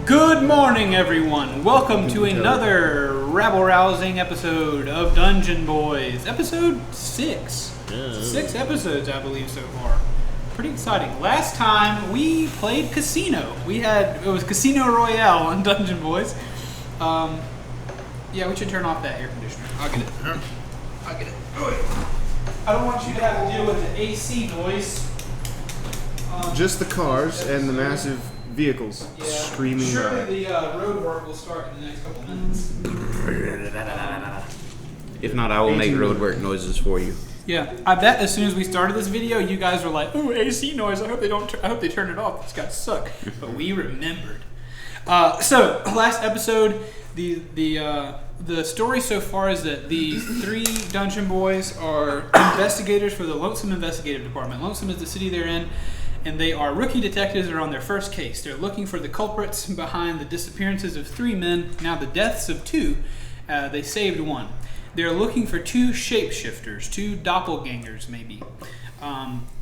Good morning, everyone. Welcome to another rabble-rousing episode of Dungeon Boys. Episode 6. Yeah. 6 episodes, I believe, so far. Pretty exciting. Last time, we played Casino. It was Casino Royale on Dungeon Boys. Yeah, we should turn off that air conditioner. I'll get it. I don't want you to have to deal with the AC noise. Just the cars and the massive vehicles screaming Surely the road work will start in the next couple minutes. If not, I will make roadwork noises for you. Yeah, I bet as soon as we started this video, you guys were like, "Ooh, AC noise! I hope they turn it off. These guys suck." But we remembered. So last episode, the story so far is that the 3 Dungeon Boys are investigators for the Lonesome Investigative Department. Lonesome is the city they're in. And they are rookie detectives that are on their first case. They're looking for the culprits behind the disappearances of 3 men, now the deaths of 2. They saved 1. They're looking for 2 shapeshifters, 2 doppelgangers maybe.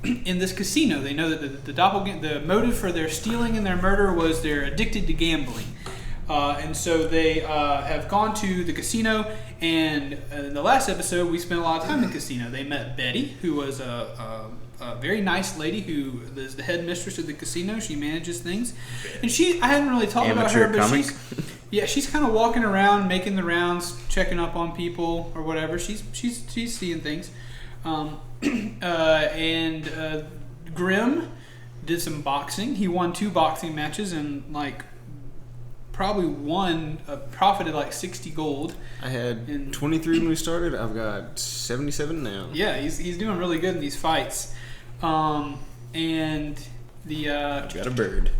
In this casino, they know that the motive for their stealing and their murder was they're addicted to gambling. And so they have gone to the casino, and in the last episode, we spent a lot of time in the casino. They met Betty, who was a very nice lady who is the head mistress of the casino. She manages things, and I hadn't really talked about her, but she's kind of walking around, making the rounds, checking up on people or whatever. She's seeing things, and Grim did some boxing. He won 2 boxing matches and probably profited like 60 gold. I had 23 when we started. I've got 77 now. Yeah, he's doing really good in these fights. And the Got a bird.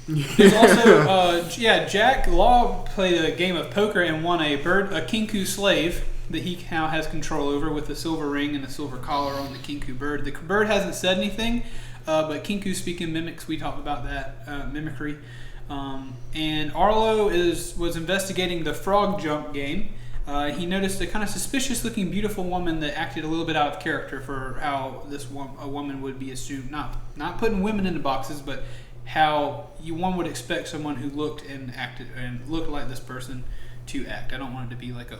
there's also Jack Law played a game of poker and won a kinku slave that he now has control over with a silver ring and a silver collar on the kinku bird. The bird hasn't said anything, but kinku speaking mimics. We talked about that mimicry. And Arlo was investigating the frog jump game. He noticed a kind of suspicious-looking, beautiful woman that acted a little bit out of character for how a woman would be assumed. Not putting women into boxes, but how one would expect someone who looked and acted and looked like this person to act. I don't want it to be like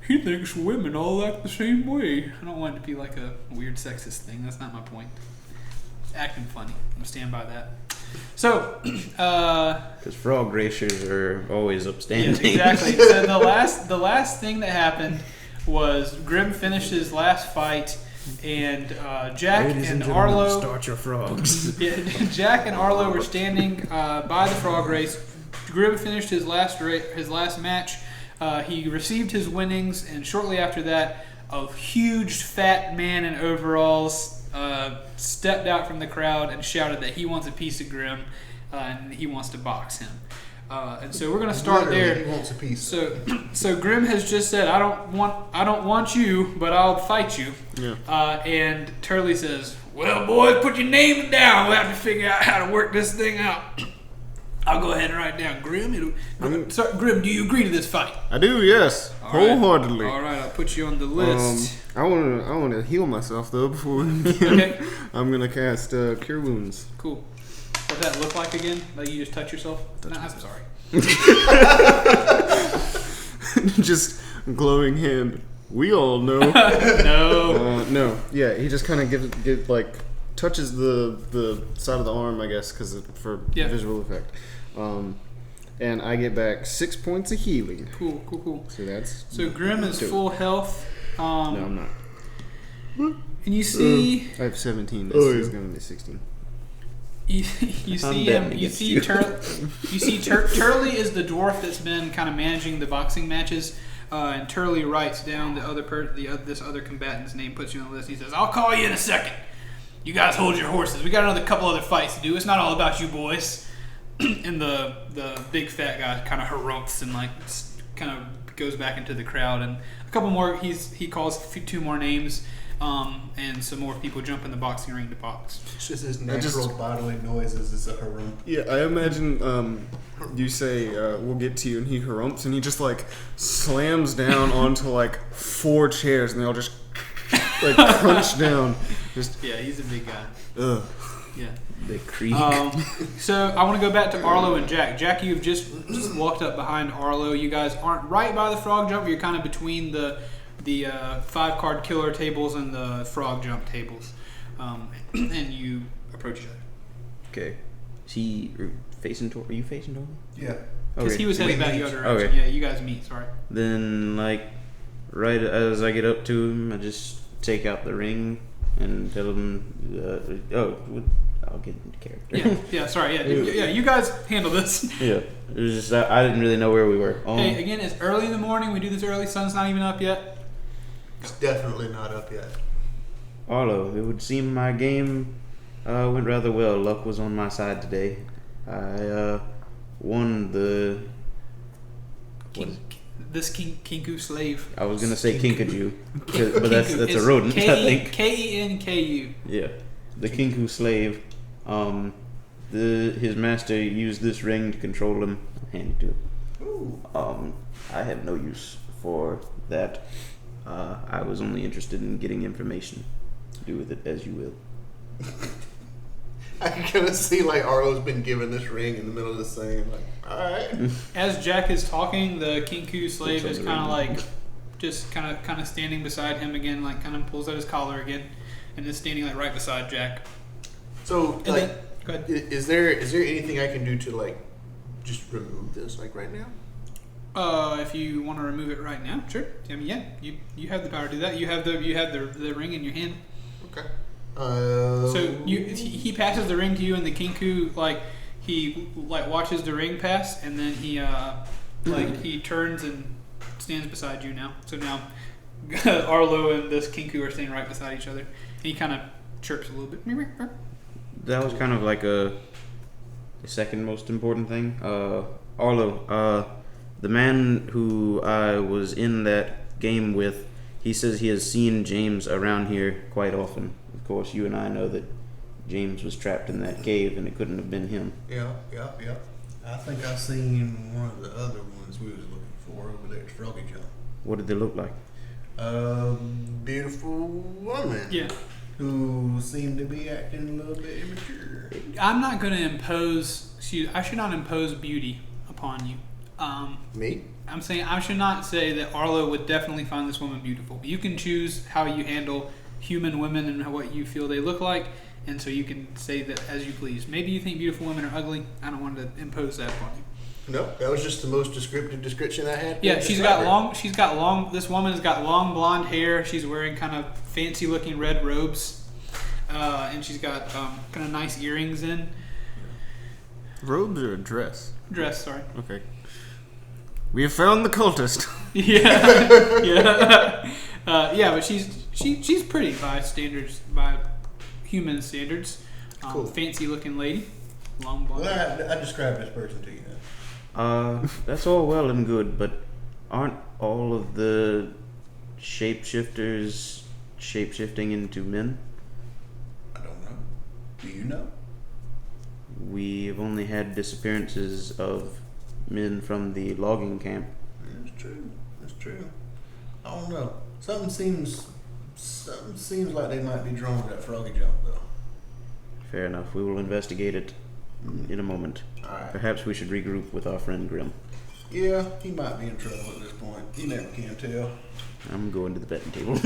he thinks women all act the same way. I don't want it to be like a weird sexist thing. That's not my point. It's acting funny. I'm gonna stand by that. So, Because frog racers are always upstanding. Yeah, exactly. So the last thing that happened was Grim finished his last fight, and Jack and Arlo. Start your frogs. Yeah, Jack and Arlo were standing by the frog race. Grim finished his last match. He received his winnings, and shortly after that, a huge fat man in overalls stepped out from the crowd and shouted that he wants a piece of Grim and he wants to box him. And so we're going to start there. He wants a piece. So Grim has just said, I don't want you, but I'll fight you. Yeah. And Turley says, well, boys, put your name down. We'll have to figure out how to work this thing out. I'll go ahead and write down Grim. Grim, do you agree to this fight? I do, yes. Wholeheartedly. All right, I'll put you on the list. I want to heal myself, though, before we begin. Okay. I'm going to cast Cure Wounds. Cool. What's that look like again? Like you just touch yourself? I'm sorry. Just glowing hand. We all know. No. No. Yeah, he just kind of touches the side of the arm, I guess, for visual effect. And I get back 6 points of healing. Cool. So Grim is full health. No, I'm not. And you see, I have 17. This is going to be 16. you see him. You see Turley is the dwarf that's been kind of managing the boxing matches. And Turley writes down this other combatant's name, puts you on the list. He says, "I'll call you in a second. You guys hold your horses. We got another couple other fights to do. It's not all about you boys." And the big fat guy kind of harumphs and kind of goes back into the crowd. And a couple more. He calls 2 more names. And some more people jump in the boxing ring to box. It's just his natural bodily noises is a harumph. Yeah, I imagine you say, we'll get to you, and he harumphs, and he just slams down onto 4 chairs, and they all just crunch down. Yeah, he's a big guy. Ugh. Yeah. The creek. So I want to go back to Arlo and Jack. Jack, you've just walked up behind Arlo. You guys aren't right by the frog jump. You're kind of between the 5-card killer tables and the frog jump tables. And you approach each other. Okay. Is he facing toward? Are you facing toward me? Yeah. Because he was heading back the other direction. Okay. Yeah, you guys meet. Sorry. Then, like, right as I get up to him, I just take out the ring and tell him, I'll get into character. Yeah. Sorry. Yeah. You guys handle this. Yeah. It was just I didn't really know where we were. Hey, again, it's early in the morning. We do this early. Sun's not even up yet. It's definitely not up yet. Arlo, it would seem my game went rather well. Luck was on my side today. I won the... This Kinku slave. I was gonna say Kinkaju, but that's a rodent, I think. Kenku. Yeah, the Kinku slave. His master used this ring to control him. I'll hand it to him. Ooh. I have no use for that. I was only interested in getting information. Do with it as you will. I can kind of see like Arlo's been given this ring in the middle of the scene. Like, all right. As Jack is talking, the Kinku slave is kind of like, just kind of standing beside him again, like kind of pulls out his collar again, and is standing like right beside Jack. So, And like, then, go ahead. is there anything I can do to like just remove this like right now? If you want to remove it right now, sure. I mean, yeah, you have the power to do that. You have the ring in your hand. Okay. So he passes the ring to you, and the Kinku he watches the ring pass, and then he he turns and stands beside you now. So now Arlo and this Kinku are standing right beside each other, and he kind of chirps a little bit. That was kind of like the second most important thing. Arlo, the man who I was in that game with, he says he has seen James around here quite often. Of course, you and I know that James was trapped in that cave, and it couldn't have been him. Yeah. I think I seen one of the other ones we was looking for over there at Froggy Jump. What did they look like? Beautiful woman. Yeah. Who seemed to be acting a little bit immature. I'm not going to impose. I should not impose beauty upon you. Me? I'm saying I should not say that Arlo would definitely find this woman beautiful. You can choose how you handle human women and what you feel they look like, and so you can say that as you please. Maybe you think beautiful women are ugly. I don't want to impose that upon you. No, that was just the most descriptive description I had. Yeah, she's got long. This woman has got long blonde hair. She's wearing kind of fancy looking red robes, and she's got kind of nice earrings in. Robes or a dress? Dress, sorry. Okay. We have found the cultist. Yeah. But she's pretty by human standards. Cool. Fancy looking lady, long blonde. Well, I described this person to you then. That's all well and good, but aren't all of the shapeshifters shapeshifting into men? I don't know. Do you know? We've only had disappearances of men from the logging camp. That's true. I don't know. Something seems like they might be drawn to that Froggy Jump though. Fair enough. We will investigate it in a moment. Alright. Perhaps we should regroup with our friend Grim. Yeah, he might be in trouble at this point. You never can tell. I'm going to the betting table.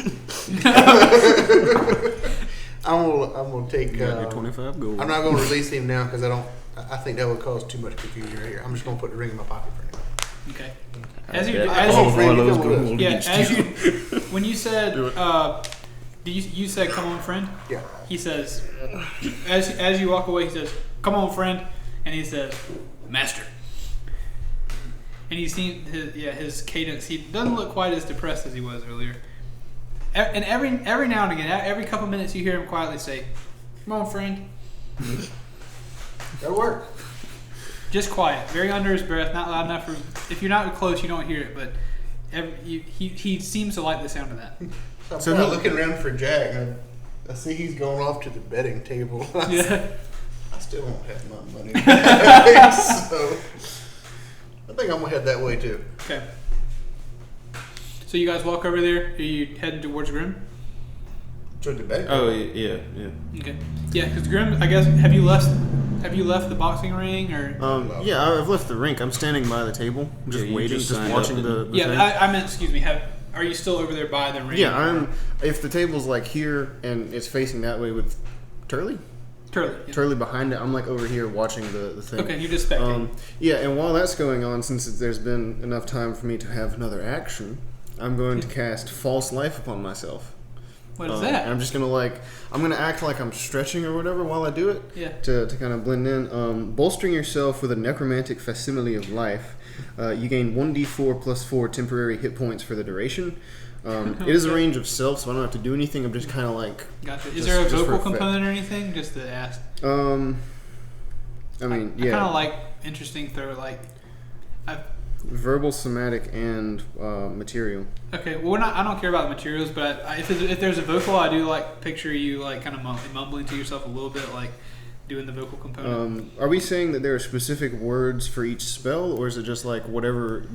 I'm gonna take. You got your 25 gold. I'm not gonna release him now because I think that would cause too much confusion right here. I'm just gonna put the ring in my pocket for now. Okay. When you said, you said, "Come on, friend." Yeah. He says, as you walk away, he says, "Come on, friend," and he says, "Master." And you see his cadence. He doesn't look quite as depressed as he was earlier. And every now and again, every couple minutes, you hear him quietly say, "Come on, friend." That'll work. Just quiet, very under his breath, not loud enough for. If you're not close, you don't hear it. But he seems to like the sound of that. So I'm looking around for Jack. And I see he's going off to the betting table. Yeah. I still don't have my money back, so I think I'm gonna head that way too. Okay. So you guys walk over there. Are you heading towards Grim? So the back. Oh yeah. Okay. Yeah, because Grim, I guess, have you left the boxing ring or? Yeah, I've left the rink. I'm standing by the table, just Yeah, you waiting, just just signed watching up the and- Yeah, thing. I meant, excuse me. Are you still over there by the ring? Yeah, if the table's like here and it's facing that way with Turley behind it, I'm like over here watching the thing. Okay, you're just spectating. Yeah, and while that's going on, since there's been enough time for me to have another action, I'm going to cast False Life upon myself. What is that? I'm just gonna I'm gonna act like I'm stretching or whatever while I do it. Yeah. To kind of blend in. Bolstering yourself with a necromantic facsimile of life. You gain 1d4 plus 4 temporary hit points for the duration. It is a range of self, so I don't have to do anything. I'm just kind of like. Gotcha. Is there a vocal component or anything? Just to ask. I mean, yeah. I kind of like interesting throw like. Verbal, somatic, and material. Okay, well, I don't care about the materials, but if there's a vocal, I do like picture you like kind of mumbling to yourself a little bit, like doing the vocal component. Are we saying that there are specific words for each spell, or is it just like whatever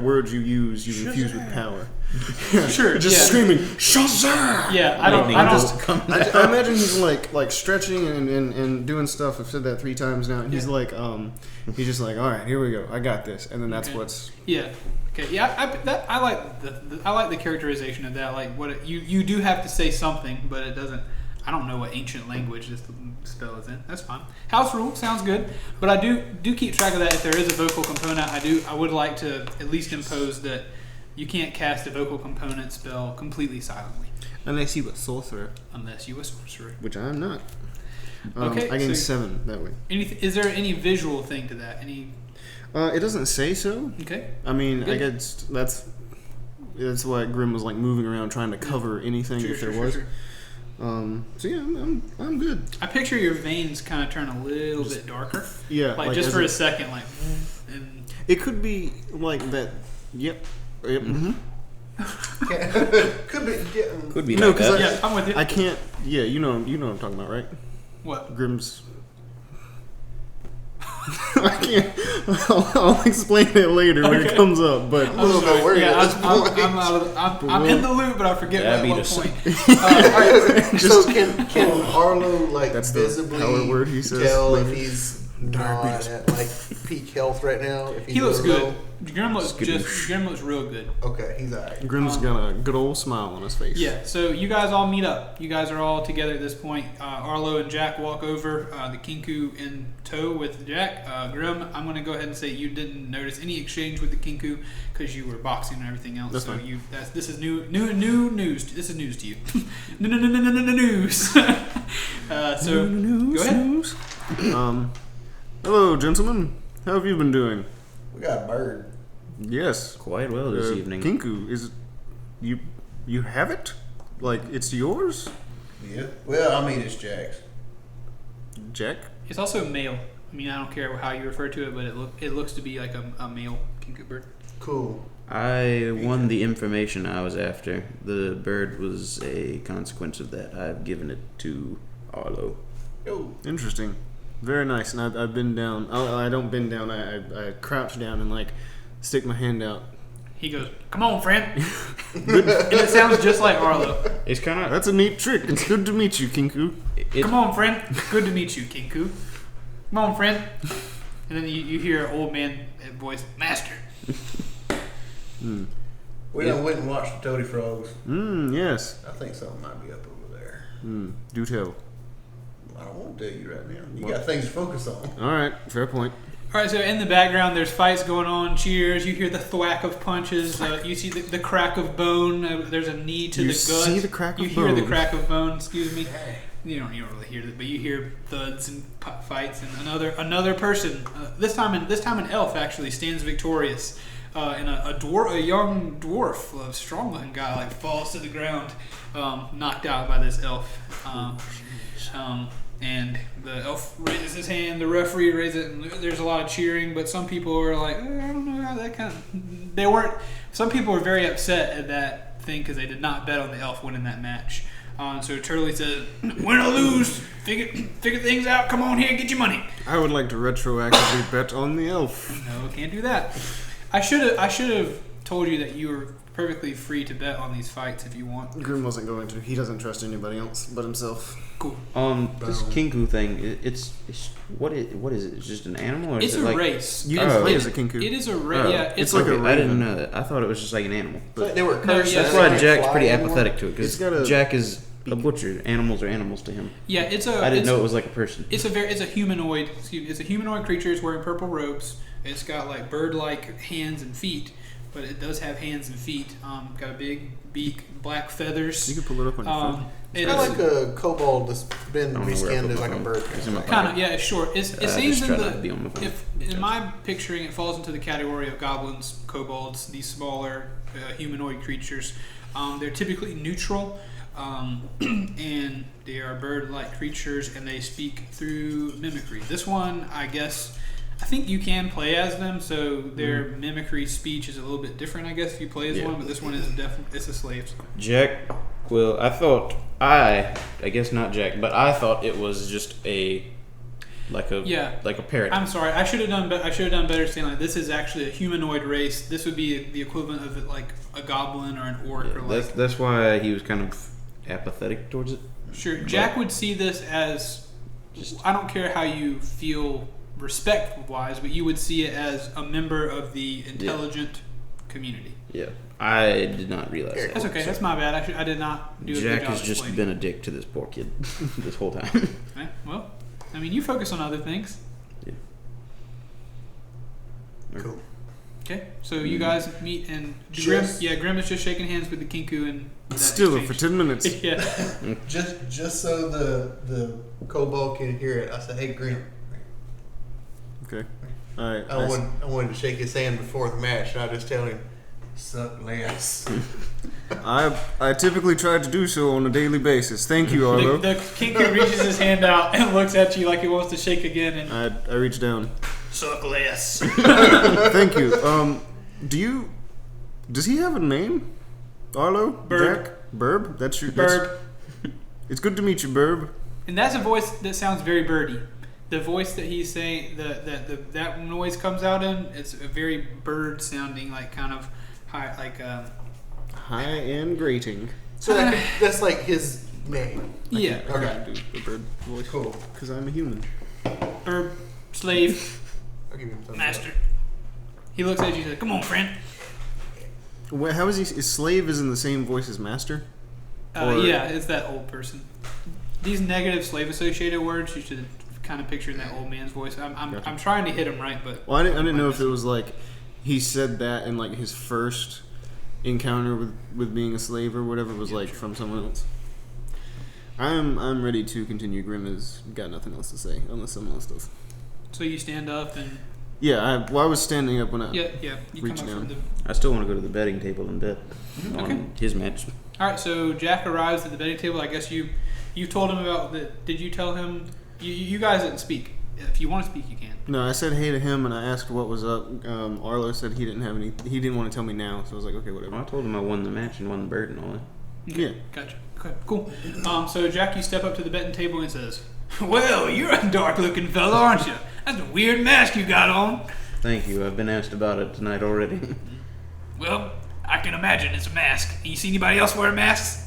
words you use, you infuse with power? Sure, just screaming Shazam! Yeah, I imagine he's like stretching and doing stuff. I've said that 3 times now, and he's like he's just like, all right, here we go, I got this, and then that's what's Okay, yeah, I like the characterization of that. Like what you do have to say something, but it doesn't. I don't know what ancient language this spell is in. That's fine. House rule sounds good, but I do keep track of that. If there is a vocal component, I would like to at least impose that you can't cast a vocal component spell completely silently. Unless you a sorcerer. Which I am not. Okay, I gained 7 that way. Is there any visual thing to that? Any? It doesn't say so. Okay. I mean, I guess that's why Grim was like moving around trying to cover anything if there was. Sure. So yeah, I'm good. I picture your veins kind of turn a little bit darker. Yeah, like just for a second, like. And it could be like that. Yep. Mm-hmm. Could be. No, because yeah, I'm with you. I can't. Yeah, you know what I'm talking about, right? What? Grim's. I can't. I'll explain it later when it comes up. But I'm a little bit worried. I'm in the loop, but I forget what point. Alright, so can Arlo like that's visibly the power word he says tell later. if he's not at like peak health right now? If He looks good. low? Grim looks real good. Okay, he's alright. Grim's got a good old smile on his face. Yeah, so you guys all meet up. You guys are all together at this point. Arlo and Jack walk over, the Kinku in tow with Jack. Grim, I'm going to go ahead and say you didn't notice any exchange with the Kinku because you were boxing and everything else. That's so fine. this is new news. This is news to you. News. So go ahead. Hello, gentlemen. How have you been doing? We got a bird. Yes. Quite well this evening. Kinku, is it, you have it? Like, it's yours? Yeah. Well, I mean, it's Jack's. Jack? It's also male. I mean, I don't care how you refer to it, but it looks to be like a male Kinku bird. Cool. I won the information I was after. The bird was a consequence of that. I've given it to Arlo. Yo. Interesting. Very nice. And I've been down. I don't bend down. I crouch down and like stick my hand out. He goes, "Come on, friend." And it sounds just like Arlo. It's kind of... That's a neat trick. It's good to meet you, Kinku. Come on, friend. Good to meet you, Kinku. Come on, friend. And then you hear an old man voice, "Master." We done went and watched the Toady Frogs. Yes. I think something might be up over there. Do tell. I don't want to tell you right now. You got things to focus on. All right. Fair point. All right, so in the background, there's fights going on, cheers. You hear the thwack of punches. You see the crack of bone. There's a knee to the gut. You see the crack of bone. You hear the crack of bone. Excuse me. You don't really hear it, but you hear thuds and fights, and another person. This time an elf actually stands victorious. And a young dwarf, a strong-looking guy, like falls to the ground, knocked out by this elf. And the elf raises his hand, the referee raises it, and there's a lot of cheering, but some people are like, I don't know how that kind of... They weren't... Some people were very upset at that thing because they did not bet on the elf winning that match. So Turley says, "Win or lose, figure things out, come on here, get your money." I would like to retroactively bet on the elf. No, can't do that. I should have told you that you were perfectly free to bet on these fights if you want. Grim wasn't going to. He doesn't trust anybody else but himself. Cool. This Kinku thing, it's what is it? It's just an animal, or It's is a it like race. You can play as a Kinku. It is a race. Oh. Yeah, It's like a I didn't raven. know that. I thought it was just like an animal. It's like they were No, cursed. yeah, That's they why can't Jack's fly pretty anymore. apathetic to it, It's because got a Jack is a butcher. Animals are animals to him. yeah. It's a. I didn't it's, know it was like a person. It's a humanoid. Excuse me. It's a humanoid creature. It's wearing purple robes. It's got like bird-like hands and feet, but it does have hands and feet. Got a big beak, black feathers. You can pull it up on your phone. It Kind is of like a kobold that's been I don't know where I reskinned put as my like a phone. bird. It's in my kind of yeah. It's short. It seems just in try not to be on my phone. if in my picturing it falls into the category of goblins, kobolds, these smaller humanoid creatures. They're typically neutral. And they are bird-like creatures, and they speak through mimicry. This one, I think you can play as them, so their mimicry speech is a little bit different, I guess, if you play as one, but this one is definitely, it's a slave. Jack, well, I guess not Jack, but I thought it was just like a parrot. I'm sorry, I should have done better saying like this is actually a humanoid race. This would be the equivalent of it, like a goblin or an orc or like. That's why he was kind of apathetic towards it. Sure, Jack would see this as, I don't care how you feel respect-wise, but you would see it as a member of the intelligent community. Yeah, I did not realize that. That's okay. That's my bad. I did not do a good Jack job has just explaining. been a dick to this poor kid this whole time. Okay, well, I mean, you focus on other things. Yeah. Cool. Okay, so you guys meet and Grim is just shaking hands with the Kinku and that Still for exchange. 10 minutes. Yeah. Just so the kobold can hear it, I said, "Hey, Grim." Okay. All right. I wanted to shake his hand before the match, and I just tell him, "Suck less." I typically try to do so on a daily basis. Thank you, Arlo. The Kinku reaches his hand out and looks at you like he wants to shake again and I reach down. suck less. Thank you. Does he have a name? Arlo? Burb. Jack? Burb? That's your Burb. It's good to meet you, Burb. And that's a voice that sounds very birdy. The voice that he's saying, that noise comes out in, it's a very bird sounding, like kind of high, like High and grating. So that's like his name. yeah, I can't do the bird voice. Cool. Because I'm a human. bird, slave, I'll give him thumbs master. He looks at you and says, "Come on, friend." Wait, how is he? Is slave is in the same voice as master? Or- Yeah, it's that old person. These negative slave associated words, you should kind of picture in that old man's voice. I'm trying to hit him right, but Well, I didn't know if it was like he said that in like his first encounter with being a slave or whatever was like from someone else. I'm ready to continue. Grim has got nothing else to say unless someone else does. So you stand up and Yeah, I was standing up when I you reach come up down. from the. I still want to go to the betting table and bet Okay. on his match. All right, so Jack arrives at the betting table. I guess you told him about the. Did you tell him? You guys didn't speak. If you want to speak, you can. No, I said hey to him and I asked what was up. Arlo said he didn't have any. He didn't want to tell me now, so I was like, okay, whatever. I told him I won the match and won the bird and all that. Yeah. Gotcha. Okay, cool. So Jack, you step up to the betting table and says, "Well, you're a dark-looking fella, aren't you? That's a weird mask you got on." Thank you. I've been asked about it tonight already. Well, I can imagine it's a mask. You see anybody else wearing masks?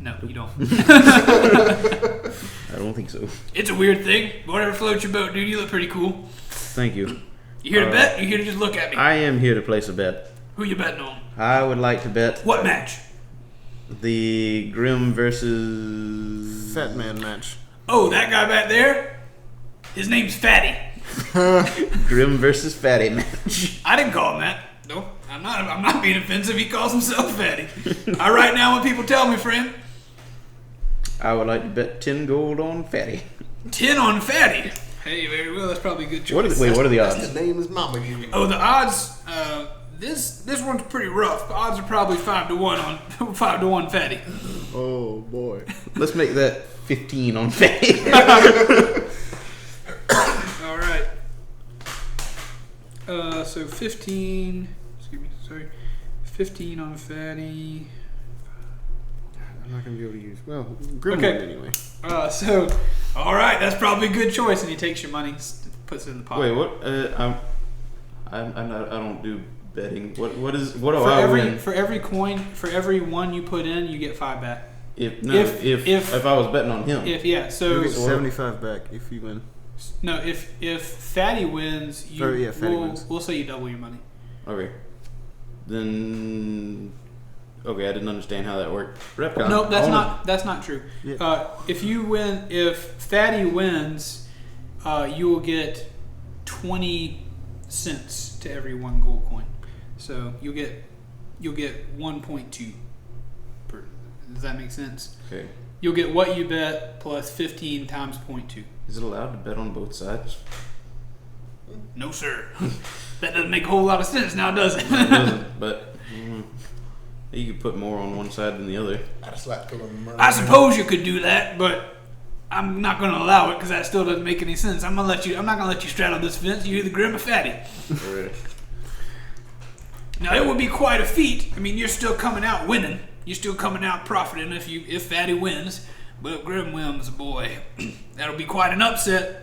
No, you don't. I don't think so. It's a weird thing. Whatever floats your boat, dude. You look pretty cool. Thank you. You here to bet? Or you here to just look at me? I am here to place a bet. Who you betting on? I would like to bet What match? the Grim versus Fat man match. Oh, that guy back there? His name's Fatty. Grim versus Fatty match. I didn't call him that. No, I'm not being offensive. He calls himself Fatty. I write down what people tell me, friend. I would like to bet 10 gold on Fatty. 10 on Fatty. Hey, very well. That's probably a good choice. What are the That's odds? the name his mama gave me. Oh, the odds. This one's pretty rough. The odds are probably 5-1 on 5-1 Fatty. Oh boy. Let's make that 15 on Fatty. All right. So 15. Excuse me. Sorry. 15 on Fatty. I'm not gonna be able to use. Well, Grim Okay. would anyway. So, all right. That's probably a good choice. And he takes your money, puts it in the pocket. Wait, what? I don't do betting? What do For I every win? for every coin, for every one you put in, you get 5 back. If I was betting on him. So You get 75 back if you win. no, if Fatty wins, we'll say you double your money. Okay. Then. Okay, I didn't understand how that worked. Repcon. No, that's not true. Yeah. If Fatty wins, you will get 20 cents to every 1 gold coin. So you'll get 1.2 per. Does that make sense? Okay. You'll get what you bet plus 15 times 0.2. Is it allowed to bet on both sides? No, sir. That doesn't make a whole lot of sense now, does it? It doesn't, but you could put more on one side than the other. I just like to murder. I suppose you could do that, but I'm not going to allow it because that still doesn't make any sense. I'm not going to let you straddle this fence. You're either Grim or Fatty. Right. Now it would be quite a feat. I mean, you're still coming out winning. You're still coming out profiting if Fatty wins. But if Grim wins, boy, that'll be quite an upset.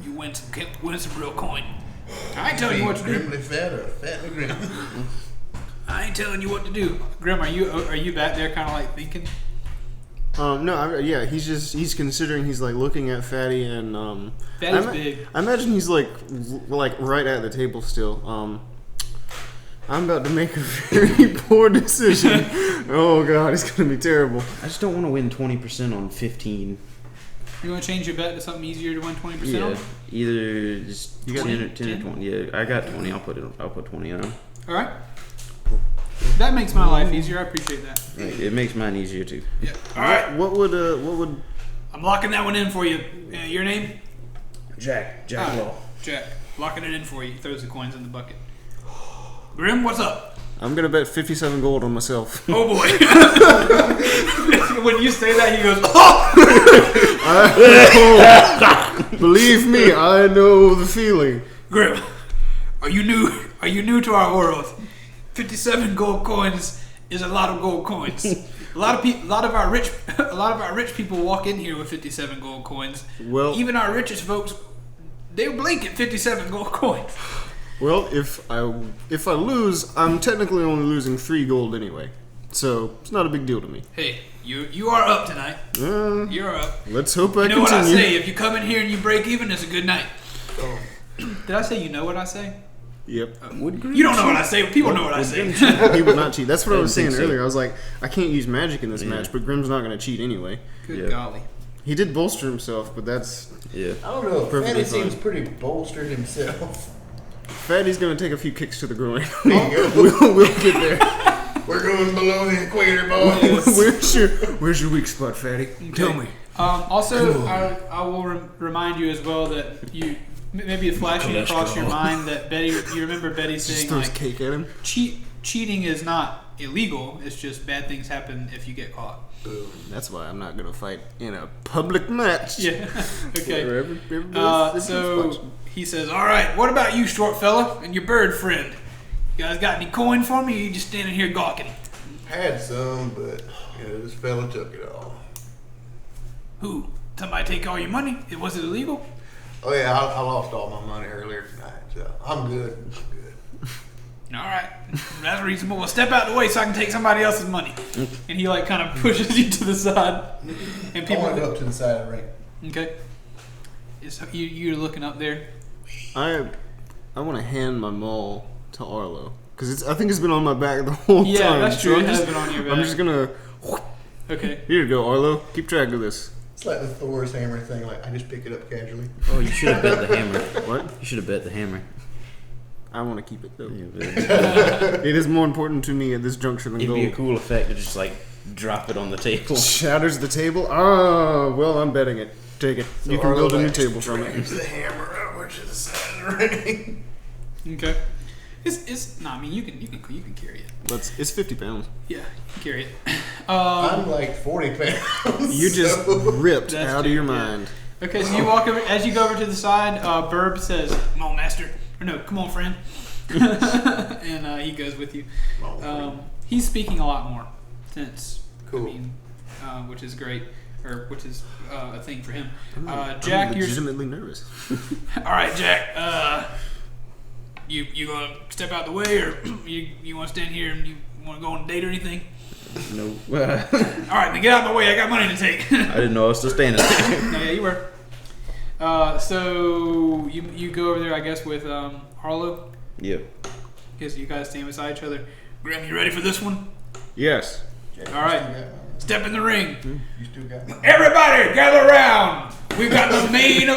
You win some real coin. I ain't telling you what to do. Grimly fat or fatly grim. I ain't telling you what to do. Grim, are you back there kind of like thinking? No, he's considering. He's like looking at Fatty and Fatty's big. I imagine he's like right at the table still. I'm about to make a very poor decision. Oh god, it's gonna be terrible. I just don't want to win 20% on 15. You want to change your bet to something easier to win 20% Yeah, on? either just You got 10 or 10? 20. Yeah, I got 20. I'll put 20 on. All right. That makes my life easier. I appreciate that. It makes mine easier too. Yeah. All right. What would I'm locking that one in for you. Your name? Jack Law. Jack. Locking it in for you. He throws the coins in the bucket. Grim, what's up? I'm gonna bet 57 gold on myself. Oh boy. When you say that, he goes, Believe me, I know the feeling. Grim, are you new to our world? 57 gold coins is a lot of gold coins. A lot of our rich people walk in here with 57 gold coins. Well, Even our richest folks, they blink at 57 gold coins. well, if I lose, I'm technically only losing 3 gold anyway, so it's not a big deal to me. Hey, you are up tonight. You're up. Let's hope I You know continue. what I say? If you come in here and you break even, it's a good night. Did I say you know what I say? Yep. You don't know what I say, but people know what I say. He would not cheat. That's what I was saying think so. earlier. I was like, I can't use magic in this match, but Grim's not going to cheat anyway. Good Yeah. golly. He did bolster himself, but that's Yeah. I don't know. Perfectly Fatty seems fine. pretty bolstered himself. Fatty's going to take a few kicks to the groin. There you go. we'll get there. We're going below the equator, boys. Where's your weak spot, Fatty? Tell me. Also, I will remind you as well that you maybe it's flashing across your mind that Betty. You remember Betty Just saying throws like cake at him. cheating is not illegal. It's just bad things happen if you get caught. That's why I'm not going to fight in a public match. Yeah. Okay. Where everybody's So watching. he says, "All right, what about you, short fella, and your bird friend? You guys got any coin for me? Or you just standing here gawking? Had some, but this fella took it all. Who? Somebody take all your money? Was it illegal? Oh yeah, I lost all my money earlier tonight, so I'm good. All right, that's reasonable. Well, step out the way so I can take somebody else's money." And he like kind of pushes you to the side, and I people want to go up to the side of the ring. Okay. You're looking up there. I want to hand my maul to Arlo because I think it's been on my back the whole time. Yeah, that's true. So It has been on your back. I'm just gonna. Okay. Here you go, Arlo. Keep track of this. It's like the Thor's hammer thing. Like I just pick it up casually. Oh, you should have bet the hammer. What? You should have bet the hammer. I want to keep it though. Yeah, but It is more important to me at this juncture than it'd be a gold. cool effect to just like drop it on the table. Shatters the table. Oh, well, I'm betting it. Take it. So you can Arlo, build a new like, table from drags it. the hammer over to the side of the ring. Okay. It's no. I mean, you can carry it. It's 50 pounds. Yeah, you can carry it. I'm like 40 pounds. You just ripped That's out of true, your yeah. mind. Okay, so you walk over. As you go over to the side, Burb says, "Come on, master." Or no, "Come on, friend." And he goes with you. He's speaking a lot more since. Cool. I mean, which is great, or which is a thing for him. I'm Jack, you're legitimately nervous. all right, Jack. You gonna step out the way, or you want to stand here and you want to go on a date or anything? No. All right, then get out of the way. I got money to take. I didn't know I was still standing there. No, yeah, you were. So you go over there, I guess, with Arlo. Yep. Guess you guys stand beside each other. Grim, you ready for this one? Yes. All right. Step in the ring. You still got my Everybody, gather around. We got the main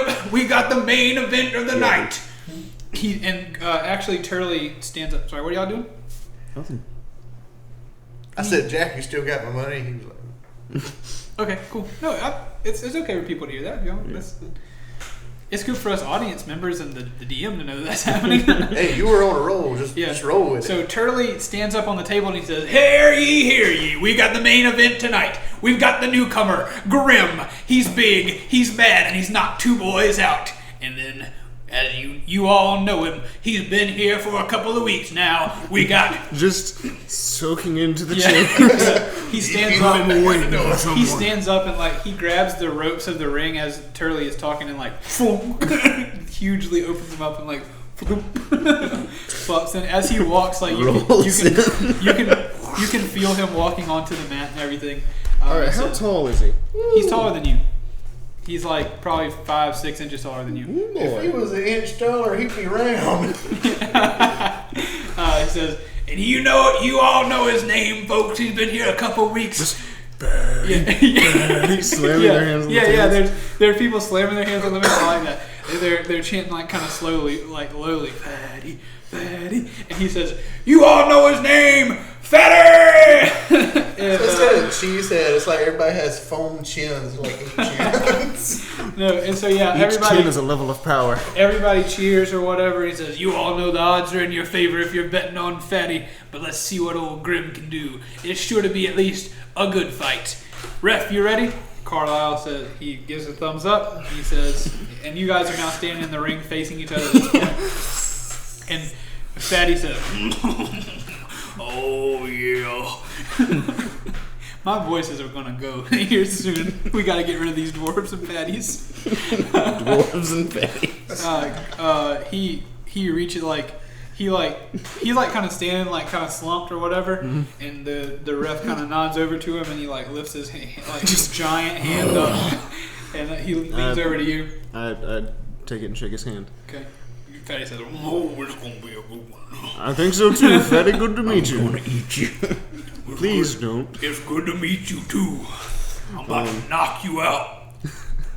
event of the night. Actually, Turley stands up. Sorry, what are y'all doing? Nothing. I said, Jack, you still got my money? He was like, Okay, cool. No, it's okay for people to hear that. You know, it's good for us audience members and the DM to know that's happening. hey, you were on a roll. Just roll with it. So Turley stands up on the table and he says, hear ye, we got the main event tonight. We've got the newcomer, Grim. He's big, he's bad, and he's knocked 2 boys out. And then, as you all know him, he's been here for a couple of weeks now. We got... Just soaking into the chambers. He stands up. He stands up and he grabs the ropes of the ring as Turley is talking and hugely opens them up and flops in. As he walks, you can feel him walking onto the mat and everything. All right, how tall is he? He's taller than you. He's probably 5-6 inches taller than you. Ooh, if he was an inch taller, he'd be round. He says, and you all know his name, folks. He's been here a couple weeks. Just Barry. Slamming their hands on the tables. There are people slamming their hands on the mat. I like that. They're chanting kind of slowly, lowly, Fatty, Fatty. And he says, you all know his name, Fatty! Instead of cheese head, it's like everybody has foam chins, 8 chins. No, and so Each everybody chin is a level of power. Everybody cheers or whatever. He says, you all know the odds are in your favor if you're betting on Fatty, but let's see what old Grim can do. It's sure to be at least a good fight. Ref, you ready? Carlisle says, he gives a thumbs up. He says, and you guys are now standing in the ring facing each other at this point. And Fatty says, oh yeah. My voices are gonna go here soon. We gotta get rid of these dwarves and fatties. Dwarves and fatties. He reaches he's kind of standing kind of slumped or whatever, and the ref kind of nods over to him and he lifts his hand, his giant hand up, and he leans over to you. I'd take it and shake his hand. Okay. Fatty says, "Oh, it's gonna be a good one." I think so too. Fatty, good to meet you. I'm gonna eat you. Please don't. It's good to meet you too. I'm about to knock you out.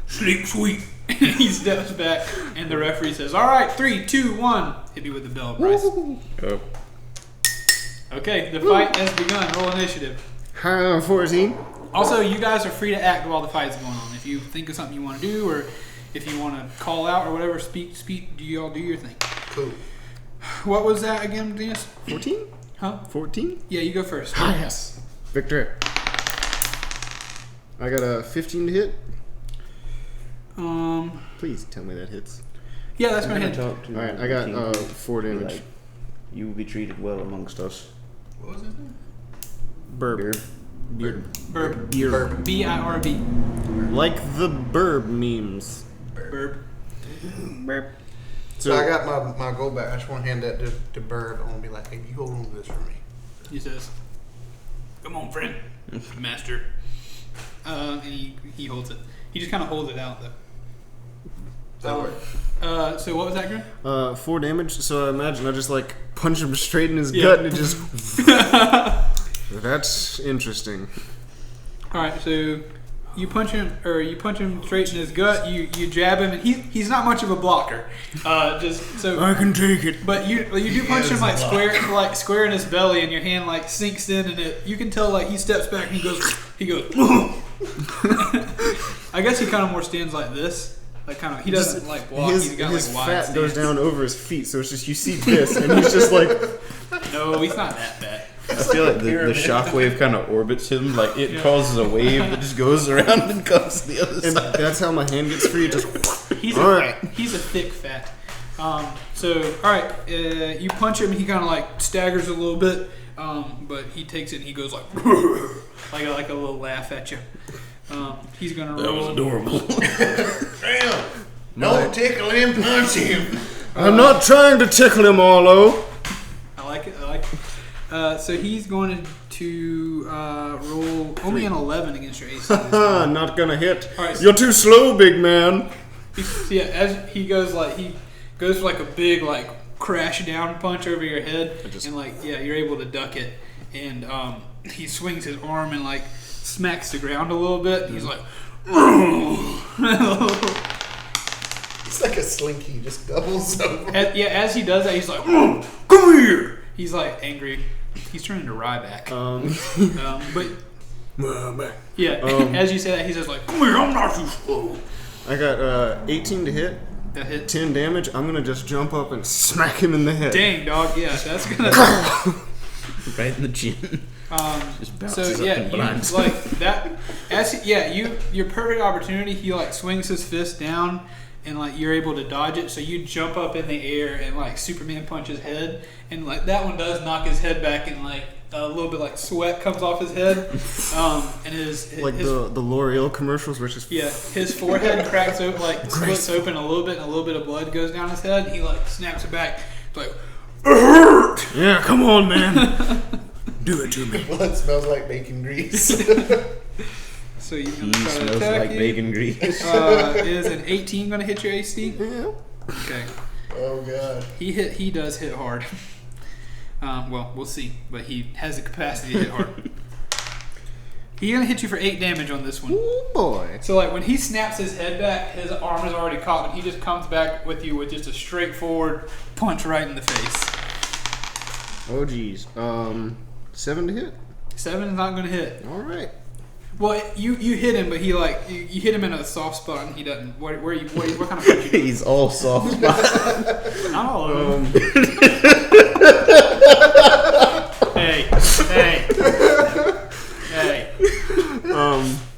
Sleep sweet. He steps back, and the referee says, "All right, 3, 2, 1." Hit me with the bell, Brice. Okay, the fight has begun. Roll initiative. 14. Also, you guys are free to act while the fight's going on. If you think of something you want to do, or if you want to call out or whatever, speak. Do y'all do your thing? Cool. What was that again, Dennis? 14? Huh? 14? Yeah, you go first. Yes. Victor. I got a 15 to hit. Please tell me that hits. Yeah, that's gonna hit. Alright, I got 4 damage. You will be treated well amongst us. What was his name? Burb. Burb. Burb. B-I-R-B. Like the burb memes. Burb. Burb. So I got my go back. I just want to hand that to Bird. I'm going to be like, hey, you hold on to this for me. He says, "Come on, friend, master." And he holds it. He just kind of holds it out, though. That work? So what was that, Grim? 4 damage. So I imagine I just punch him straight in his gut and it just... That's interesting. Alright, so you punch him straight in his gut, you jab him, and he's not much of a blocker. Just so I can take it. But you do punch him square in his belly, and your hand sinks in, and you can tell he steps back and he goes I guess he kind of more stands like this. He doesn't walk. He's got his wide fat stance. goes down over his feet, so it's just you see this, and he's just No, he's not that bad. I feel like the shockwave kind of orbits him, it causes a wave that just goes around and comes to the other and side. that's how my hand gets free. Just He's a thick fat. You punch him, and he kind of staggers a little bit, but he takes it and he goes like a little laugh at you. He's gonna roll. That was adorable. Damn! Don't tickle him, punch him. I'm not trying to tickle him, Arlo. I like it. So he's going to roll only an 11 against your AC. Not gonna hit. All right, so You're too slow, big man. as he goes for like a big like crash down punch over your head, and like you're able to duck it, and he swings his arm and like smacks the ground a little bit. And he's like, It's like a slinky, he just doubles over. as he does that, he's like, come here. He's like angry. He's turning to Ryback. But yeah, as you say that, he says like, come here, I'm not too slow. I got 18 to hit. That hit. 10 damage. I'm gonna just jump up and smack him in the head. Dang, dog. Yeah, that's gonna. Right in the chin. Just bounces So up yeah, and blinds. you, like that. Your perfect opportunity. He like swings his fist down, and like you're able to dodge it. So you jump up in the air and like Superman punch his head, and like that one does knock his head back, and like a little bit like sweat comes off his head, and his the L'Oreal commercials, where it's just his forehead cracks open, like splits open a little bit, and a little bit of blood goes down his head. And he like snaps it back, it's like, it hurt. Yeah, come on, man. Do it to me. Blood smells like bacon grease. So you He can try to smells attack like you. bacon grease. Is an 18 going to hit your AC? Yeah. Okay. Oh god. He does hit hard. Well, we'll see, but he has the capacity to hit hard. He's gonna hit you for 8 damage on this one. Oh boy. So like when he snaps his head back, his arm is already caught, and he just comes back with you with just a straightforward punch right in the face. Oh geez. 7 to hit. 7 is not gonna hit. All right. Well, you hit him, but he like you hit him in a soft spot, and he doesn't. What kind of punch you do? He's all soft spot. Not all of them. Hey.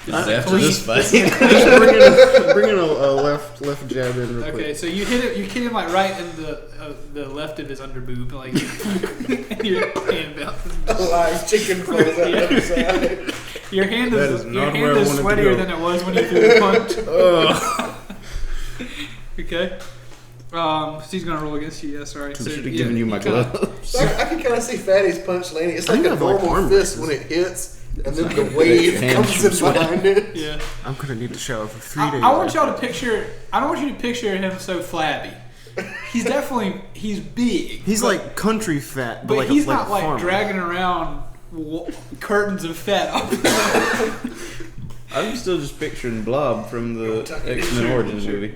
After this fight. Just bring in a left jab in real quick. Okay, so you hit him like right in the left of his underboob, like and your hand bounces. A live chicken froze on the other side. Your hand That is is not your where hand I is wanted to sweatier go. than it was when you threw the punch. Okay. So he's gonna roll against you. Yes, all right. I So should have given you my gloves. So I can kind of see Fatty's punch landing. It's I like think a I've like normal arm fist braces. when it hits, and then the wave Hand comes in shoots behind it. Yeah. I'm gonna need to shower for 3 days. I want y'all to picture. I don't want you to picture him so flabby. He's big. He's but- like country fat, but like he's a, like not a like farmer. dragging around curtains of fat up. I'm still just picturing Blob from the X-Men Origins movie.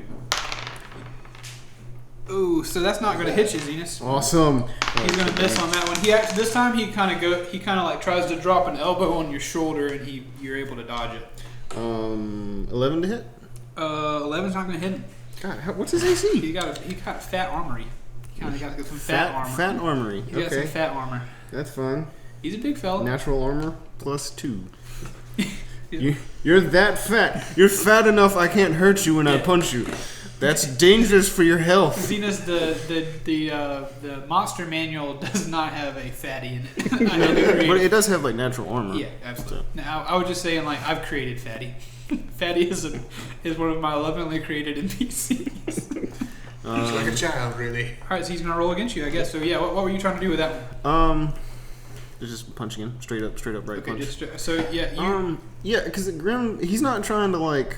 Ooh, so that's not going to hit you, Zenas. Awesome. He's going to miss on that one. He actually this time he kind of like tries to drop an elbow on your shoulder, and you're able to dodge it. 11 to hit. 11's not going to hit him. God, what's his AC? He got a fat armory. He kind of got some fat armor. Fat armory. He's got some Okay, fat armor. that's fine. He's a big fella. Natural armor plus 2. You're that fat. You're fat enough I can't hurt you when I punch you. That's dangerous for your health. Zenas, the monster manual does not have a fatty in it. I know the creator. But it does have like natural armor. Yeah, absolutely. Now, I was just saying, like, I've created Fatty. Fatty is one of my lovingly created NPCs. He's like a child, really. All right, so he's gonna roll against you, I guess. So yeah, what were you trying to do with that one? Just punching him straight up right Okay, punch. Yeah, because Grim, he's not trying to like.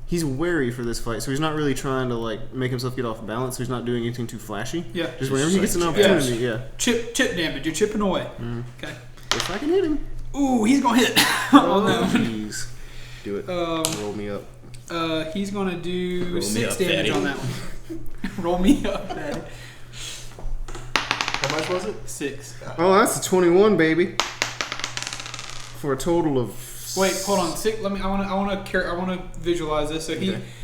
He's wary for this fight, so he's not really trying to like make himself get off balance. So he's not doing anything too flashy. Yeah. Just whenever he gets an opportunity, yeah. Chip damage. You're chipping away. Okay. If I can hit him. Ooh, he's gonna hit. Oh no. Jeez. Do it. Roll me up. He's gonna do Roll me 6 up, damage Fatty. on that one. Roll me up, Fatty. How much was it? 6. Oh, that's a 21, baby. For a total of. Wait, hold on. 6. Let me. I want to visualize this.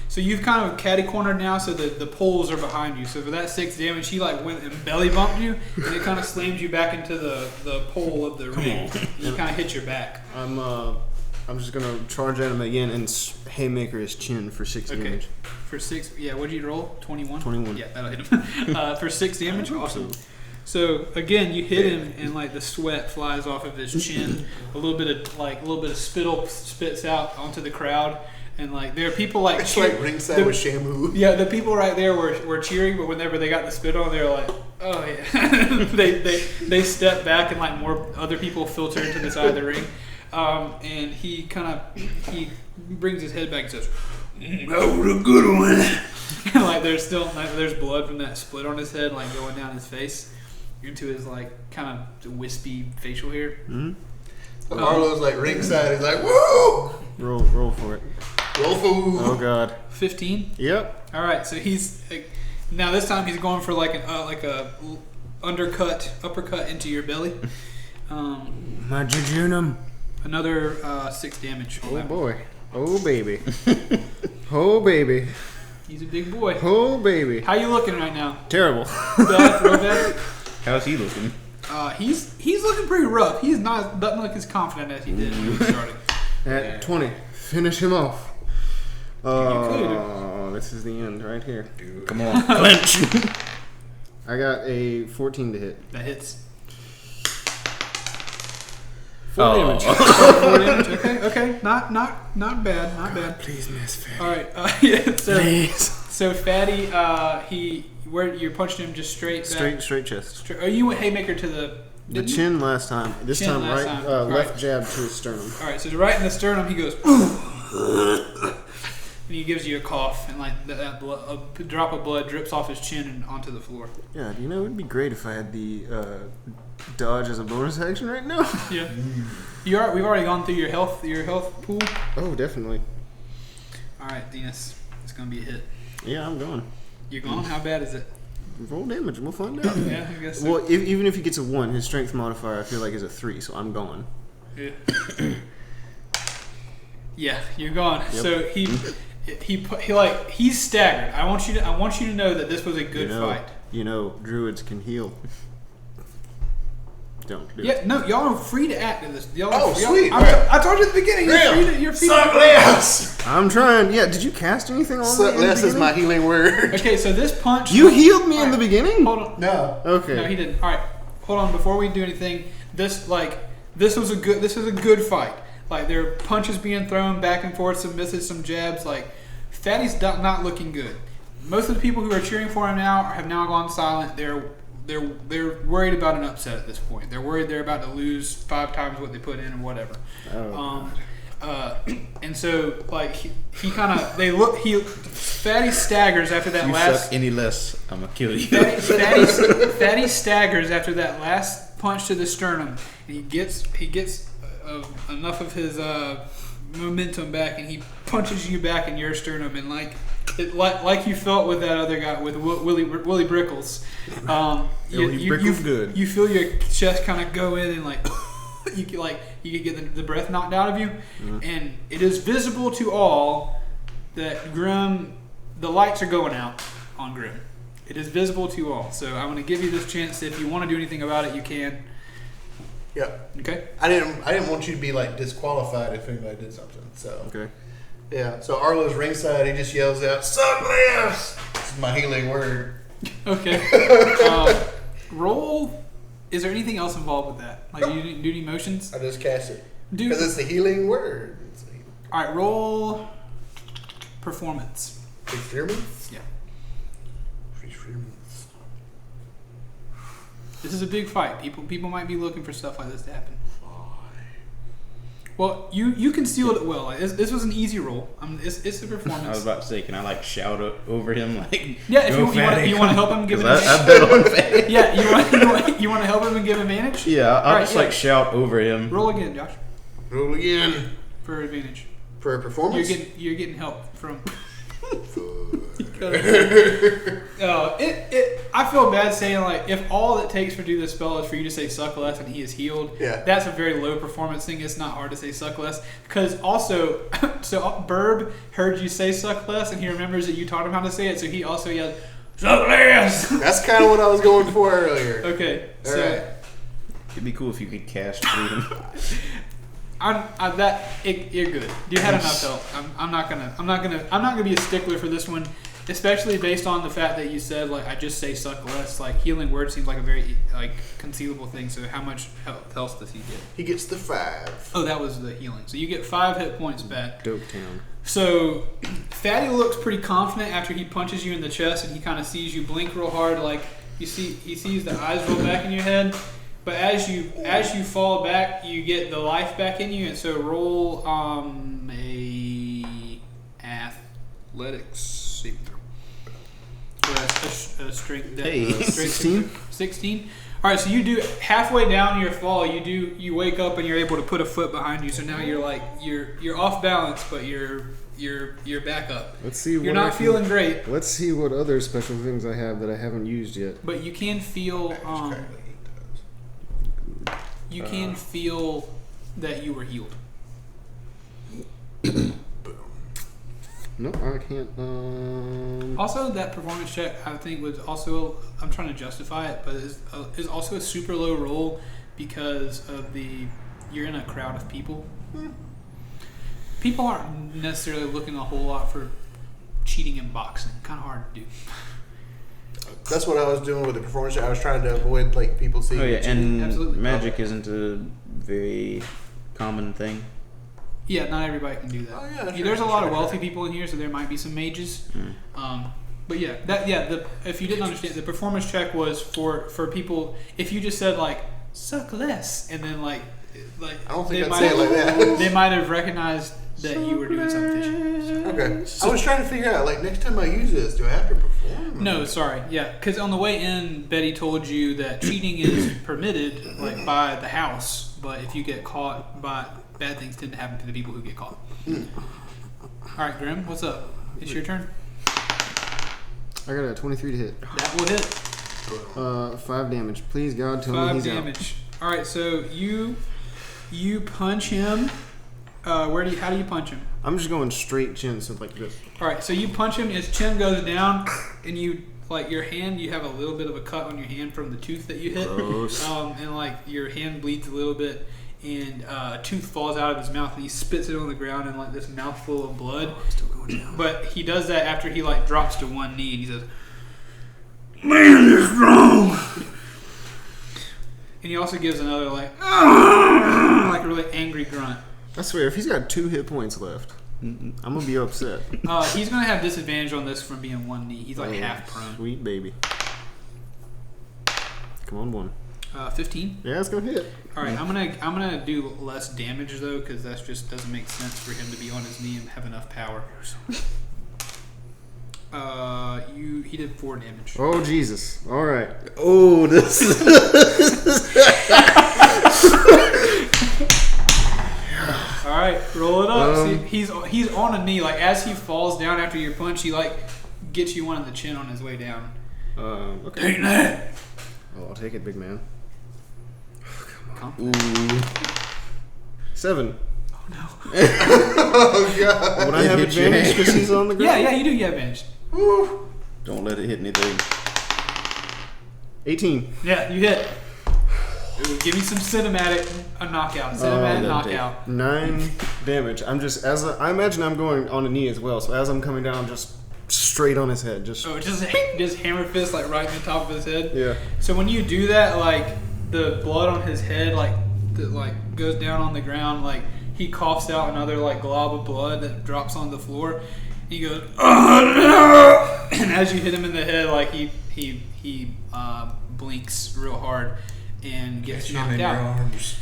So you've kind of catty cornered now, so the poles are behind you. So for that 6 damage, he like went and belly bumped you, and it kind of slammed you back into the pole of the ring. You kind of hit your back. I'm just gonna charge at him again and haymaker his chin for 6 damage. For 6. Yeah. What did you roll? 21. 21. Yeah, that'll hit him. For 6 damage. Awesome. So again, you hit him, and like the sweat flies off of his chin. A little bit of spittle spits out onto the crowd. And like there are people like It's like ringside with Shamu. Yeah, the people right there were cheering, but whenever they got the spit on, they were like, "Oh yeah." they step back and like more other people filter into the side of the ring, and he brings his head back and says, "That was a good one." And like there's blood from that split on his head like going down his face into his like kind of wispy facial hair. Mm-hmm. So Arlo's like ringside. He's like, "Woo!" Roll for it. Roll for. Oh God. 15. Yep. All right, so he's now this time he's going for like a uppercut into your belly. My jejunum. Another 6 damage. Oh boy. Oh baby. Oh baby. He's a big boy. Oh baby. How you looking right now? Terrible. Bad, real bad? How's he looking? He's looking pretty rough. He's not doesn't look as confident as he did when he started. At 20. Finish him off. You Oh, this is the end right here. Come on, clench. I got a 14 to hit. That hits. 4 damage. 4 damage. Okay. Not bad. Not bad. Please miss Fatty. All right. Yeah. So Please. so Fatty, where you punched him just straight back. Straight chest. Oh, you went haymaker to the Chin last time. This Chin time last right, time. left Right. jab to his sternum. All right. So right in the sternum, he goes. And he gives you a cough, and like a drop of blood drips off his chin and onto the floor. Yeah, you know, it'd be great if I had the dodge as a bonus action right now. Yeah. We've already gone through your health pool. Oh, definitely. All right, Zenas, it's gonna be a hit. Yeah, I'm going. You're gone. How bad is it? Roll damage, and we'll find out. Yeah, I guess so. Well, even if he gets a 1, his strength modifier I feel like is a 3, so I'm gone. Yeah. Yeah, you're gone. Yep. So he's staggered. I want you to know that this was a good fight. You know, druids can heal. Don't do it. Yeah, no, y'all are free to act in this. Sweet. I told you at the beginning. You're free Suck to less. I'm trying. Yeah, did you cast anything on Suck less is my healing word. Okay, so this punch. You healed me All in the right, beginning? Hold on. No. Okay. No, he didn't. All right, hold on. Before we do anything, this was a good fight. Like there are punches being thrown back and forth, some misses, some jabs. Like Fatty's not looking good. Most of the people who are cheering for him now have now gone silent. They're worried about an upset at this point. They're worried they're about to lose 5 times what they put in or whatever. And so like Fatty staggers after that last. Suck any less, I'm gonna kill you. Fatty staggers after that last punch to the sternum. And he gets enough of his momentum back, and he punches you back in your sternum, and like you felt with that other guy with Willie Brickles. You feel your chest kind of go in, and like you can get the breath knocked out of you, and it is visible to all that Grim, the lights are going out on Grim. It is visible to all. So I'm going to give you this chance. If you want to do anything about it, you can. Yep. Okay. I didn't want you to be like disqualified if anybody did something. So Okay. yeah. So Arlo's ringside. He just yells out, "Suck less." This is my healing word. Okay. Roll. Is there anything else involved with that? Like you didn't do any motions? I just cast it Do. because it's the healing word. All right. Roll. Performance. Performance. Yeah. Performance. This is a big fight. People might be looking for stuff like this to happen. Well, you can seal it well. Like, this was an easy roll. It's a performance. I was about to say, can I like shout over him like? Yeah, if "Go Fatty." you want to help him give it. I bet on Fatty. Yeah, you want to help him and give advantage. Yeah, I'll All right, just like shout over him. Roll again, Josh, Roll again for advantage. for a performance. You're getting help from. I feel bad saying like if all it takes for do this spell is for you to say suck less and he is healed. Yeah. That's a very low performance thing. It's not hard to say suck less because also so Burb heard you say suck less and he remembers that you taught him how to say it, so he also yelled suck less. That's kind of what I was going for earlier. Okay. All So right. It'd be cool if you could cast through him. you're good. You had enough help. I'm not gonna be a stickler for this one, especially based on the fact that you said like I just say suck less. Like healing word seems like a very like conceivable thing. So how much health does he get? He gets the 5. Oh, that was the healing. So you get 5 hit points back. Dope town. So Fatty looks pretty confident after he punches you in the chest, and he kind of sees you blink real hard, like he sees the eyes roll back in your head. But as you fall back, you get the life back in you, and so roll a athletics saving throw. Or a strength. Hey, 16. 16. All right, so you do halfway down your fall. You wake up and you're able to put a foot behind you. So now you're like you're off balance, but you're back up. Let's see. You're not feeling great. Let's see what other special things I have that I haven't used yet. But you can feel feel that you were healed. Nope, I can't. Also, that performance check I think was also, I'm trying to justify it, but is also a super low roll because of you're in a crowd of people. People aren't necessarily looking a whole lot for cheating in boxing. Kind of hard to do. That's what I was doing with the performance check. I was trying to avoid like people seeing. Oh yeah, and Absolutely. magic isn't a very common thing. Yeah, not everybody can do that. Oh, yeah, sure, There's a lot of sure. wealthy people in here, so there might be some mages. But yeah, if you didn't understand, the performance check was for people. If you just said like suck less, and then like I don't think they I'd might say it like that. they might have recognized that you were doing something fishy. Okay. I was trying to figure out like next time I use this, do I have to perform? No, sorry. Yeah, because on the way in, Betty told you that cheating is permitted, like by the house, but if you get caught, bad things tend to happen to the people who get caught. All right, Grim, what's up? It's your turn. I got a 23 to hit. That will hit. 5 damage. Please, God, tell me 5 he's damage. All right, so you punch him. How do you punch him? I'm just going straight chin, so like this. All right, so you punch him. His chin goes down, and you like your hand. You have a little bit of a cut on your hand from the tooth that you hit. Gross. And like your hand bleeds a little bit, and a tooth falls out of his mouth, and he spits it on the ground in like this mouthful of blood. Still going down. But he does that after he like drops to one knee, and he says, "Man, this is wrong." And he also gives another like a really angry grunt. I swear, if he's got 2 hit points left, I'm gonna be upset. He's gonna have disadvantage on this from being one knee. He's like half prone. Sweet baby. Come on, 1. 15. Yeah, it's gonna hit. All right, I'm gonna do less damage though, because that just doesn't make sense for him to be on his knee and have enough power. He did 4 damage. Oh Jesus! All right. Oh, this is All right, roll it up. See, he's on a knee. Like as he falls down after your punch, he like gets you one in the chin on his way down. Okay. Take that. Oh, I'll take it, big man. Come. 7. Oh no. Oh god. Would I have hit your advantage hand. because he's on the ground? Yeah, you do get advantage. Woo. don't let it hit anything. 18. Yeah, you hit. Ooh, give me some cinematic knockout. Knockout. 9 damage. I'm just I imagine I'm going on a knee as well. So as I'm coming down, I'm just straight on his head. Just Just hammer fist like right in the top of his head. yeah. So when you do that, like the blood on his head goes down on the ground, like he coughs out another like glob of blood that drops on the floor. He goes, "Oh no!" And as you hit him in the head, like he blinks real hard and gets knocked out.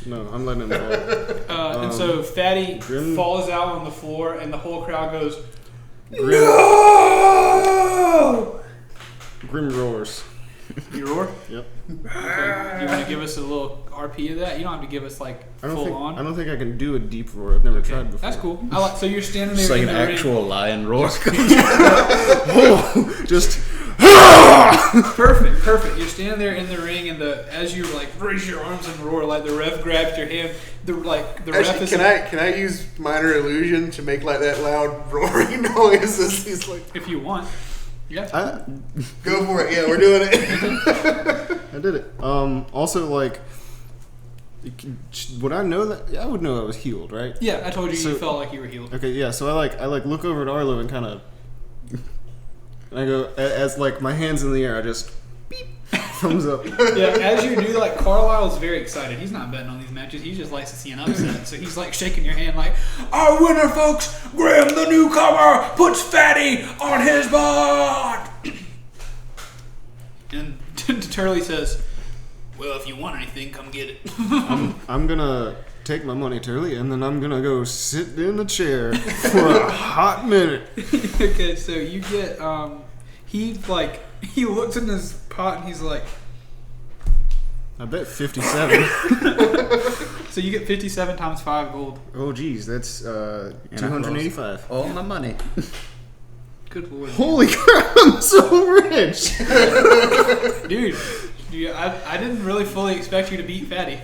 No, I'm letting him fall. And so Fatty Grim- falls out on the floor, and the whole crowd goes, Grim, "No!" Grim roars. You roar. Yep. Okay. You want to give us a little RP of that? You don't have to give us like I don't full on. think I can do a deep roar. I've never Okay, tried before. that's cool. So you're standing there It's like in an the ring. actual lion roar. Just Perfect. You're standing there in the ring, and as you like raise your arms and roar, like the ref grabs your hand. The ref Actually, is can I use minor illusion to make like that loud roaring noise as he's like, if you want. Yeah. go for it. Yeah, we're doing it. I did it. Also, like, would I know that? Yeah, I would know I was healed, right? Yeah, I told you So- you felt like you were healed. Okay, yeah. So I look over at Arlo and kind of, and I go as like my hands in the air. I just beep Thumbs up. Yeah, as you do, like, Carlisle's very excited. He's not betting on these matches. He just likes to see an upset. So he's like shaking your hand like, our winner, folks, Grim the newcomer, puts Fatty on his butt. And Turley says, well, if you want anything, come get it. I'm gonna take my money, Turley, and then I'm gonna go sit in the chair for a hot minute. Okay, so you get, he looks in his pot and he's like, I bet 57. so you get 57 times 5 gold. Oh, geez, that's 285. All my money. Good lord. Holy crap, I'm so rich! Dude, I didn't really fully expect you to beat Fatty.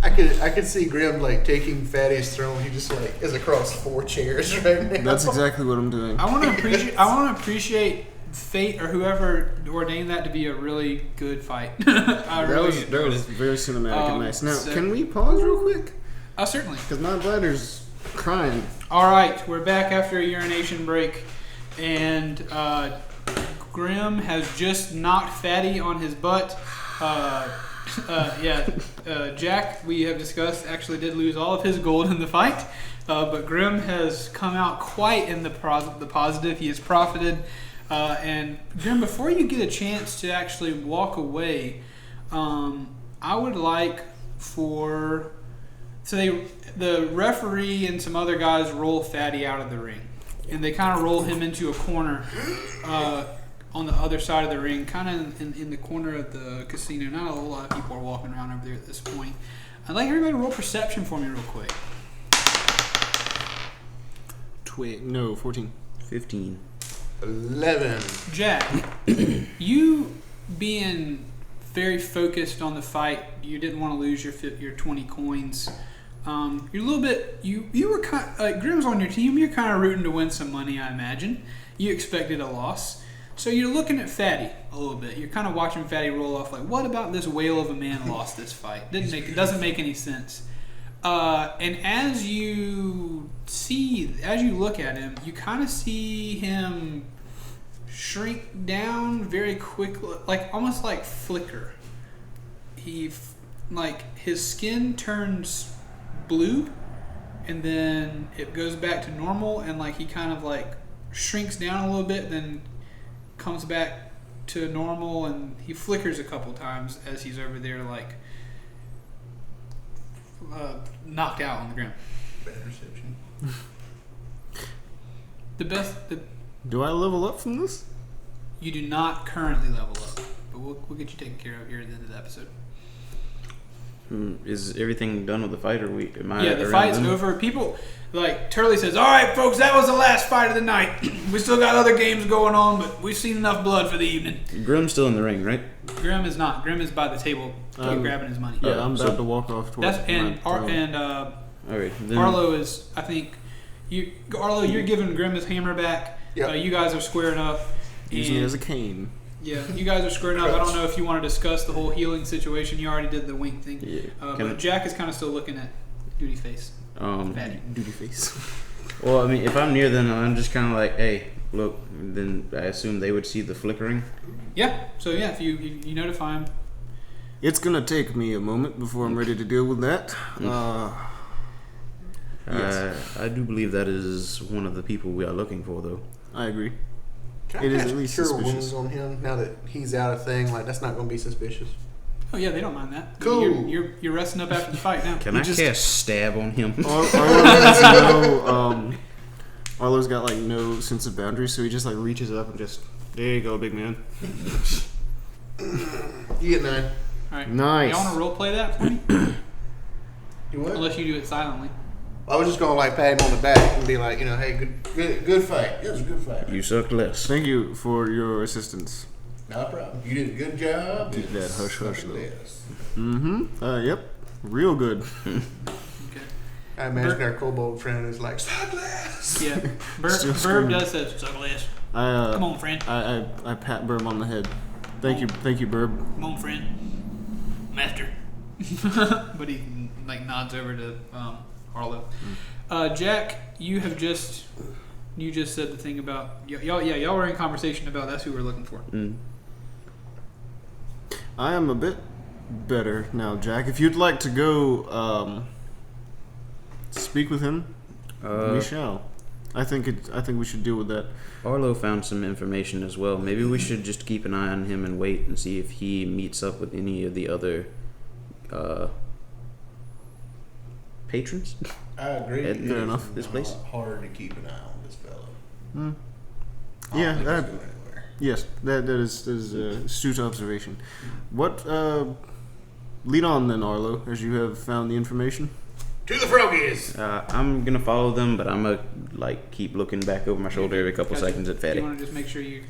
I could see Grim like taking Fatty's throne. He just like is across 4 chairs right now. That's exactly what I'm doing. I want to appreciate fate or whoever ordained that to be a really good fight. That was very cinematic and nice. Now, so- can we pause real quick? Certainly. Because my bladder's crying. All right, we're back after a urination break, and Grim has just knocked Fatty on his butt. Jack, we have discussed, actually did lose all of his gold in the fight, but Grim has come out quite in the positive. He has profited. And Grim, before you get a chance to actually walk away, I would like for the referee and some other guys roll Fatty out of the ring, and they kind of roll him into a corner on the other side of the ring, kind of in the corner of the casino. Not a whole lot of people are walking around over there at this point. I'd like everybody to roll perception for me real quick. 14. 15. 11. Jack, you being very focused on the fight, you didn't want to lose your 20 coins. You're a little bit, you were kind of, Grim's on your team, you're kind of rooting to win some money, I imagine. You expected a loss. So you're looking at Fatty a little bit. You're kind of watching Fatty roll off like, what about this whale of a man lost this fight? It doesn't make any sense. And as you look at him, you kind of see him shrink down very quickly, like almost like flicker. His skin turns blue, and then it goes back to normal, and like he kind of like shrinks down a little bit, then comes back to normal, and he flickers a couple times as he's over there like knocked out on the ground. Bad reception. Do I level up from this? You do not currently level up, but we'll get you taken care of here at the end of the episode. Is everything done with the fight, or am I? Yeah, the around fight's then? over. People, like, Turley says, all right, folks, that was the last fight of the night. We still got other games going on, but we've seen enough blood for the evening. Grim's still in the ring, right? Grim is not. Grim is by the table grabbing his money. Yeah, I'm so- about to walk off towards All right, Then, Arlo is, I think, Arlo, you're giving Grim his hammer back. Yep. You guys are squaring up. using it and- as a cane. Yeah, you guys are squaring up. I don't know if you want to discuss the whole healing situation. You already did the wink thing. Yeah. But Jack is kind of still looking at Duty Face. Fatty. Duty face. Well, I mean, if I'm near them, I'm just kind of like, hey, look. Then I assume they would see the flickering. Yeah. So yeah, if you notify him. It's gonna take me a moment before I'm ready to deal with that. Yes. I do believe that is one of the people we are looking for, though. I agree. Can It I is cast at least Cure suspicious. Wounds on him now that he's out of thing? Like, that's not going to be suspicious. Oh yeah, they don't mind that. Cool. You're resting up after the fight now. Can I cast stab on him? Arlo's got like no sense of boundaries, so he just like reaches up and just, there you go, big man. You get 9. All right. Nice. Y'all want to role play that for me? You what? Unless you do it silently. I was just going to like pat him on the back and be like, hey, good fight. It was a good fight. You sucked less. Thank you for your assistance. Not a problem. You did a good job. Keep that hush hush though. Yes. Yep. Real good. Okay. I imagine our kobold friend is like, suck less. Yeah. Still Burb screaming. does say suck less. Come Come on, friend. I pat Burb on the head. Thank you, Burb. Come on, friend. Master. But he like nods over to Arlo. Jack, you just said the thing about y'all were in conversation about that's who we're looking for. I am a bit better now, Jack. If you'd like to go speak with him, we shall. I think we should deal with that. Arlo found some information as well. Maybe we should just keep an eye on him and wait and see if he meets up with any of the other patrons. I agree. Fair enough. This place. Hard to keep an eye on this fellow. Yeah, That that, yes, that is astute observation. What lead on then, Arlo, as you have found the information. To the froggies. I'm gonna follow them, but I'm gonna keep looking back over my shoulder every couple seconds at Fatty. You want to just make sure you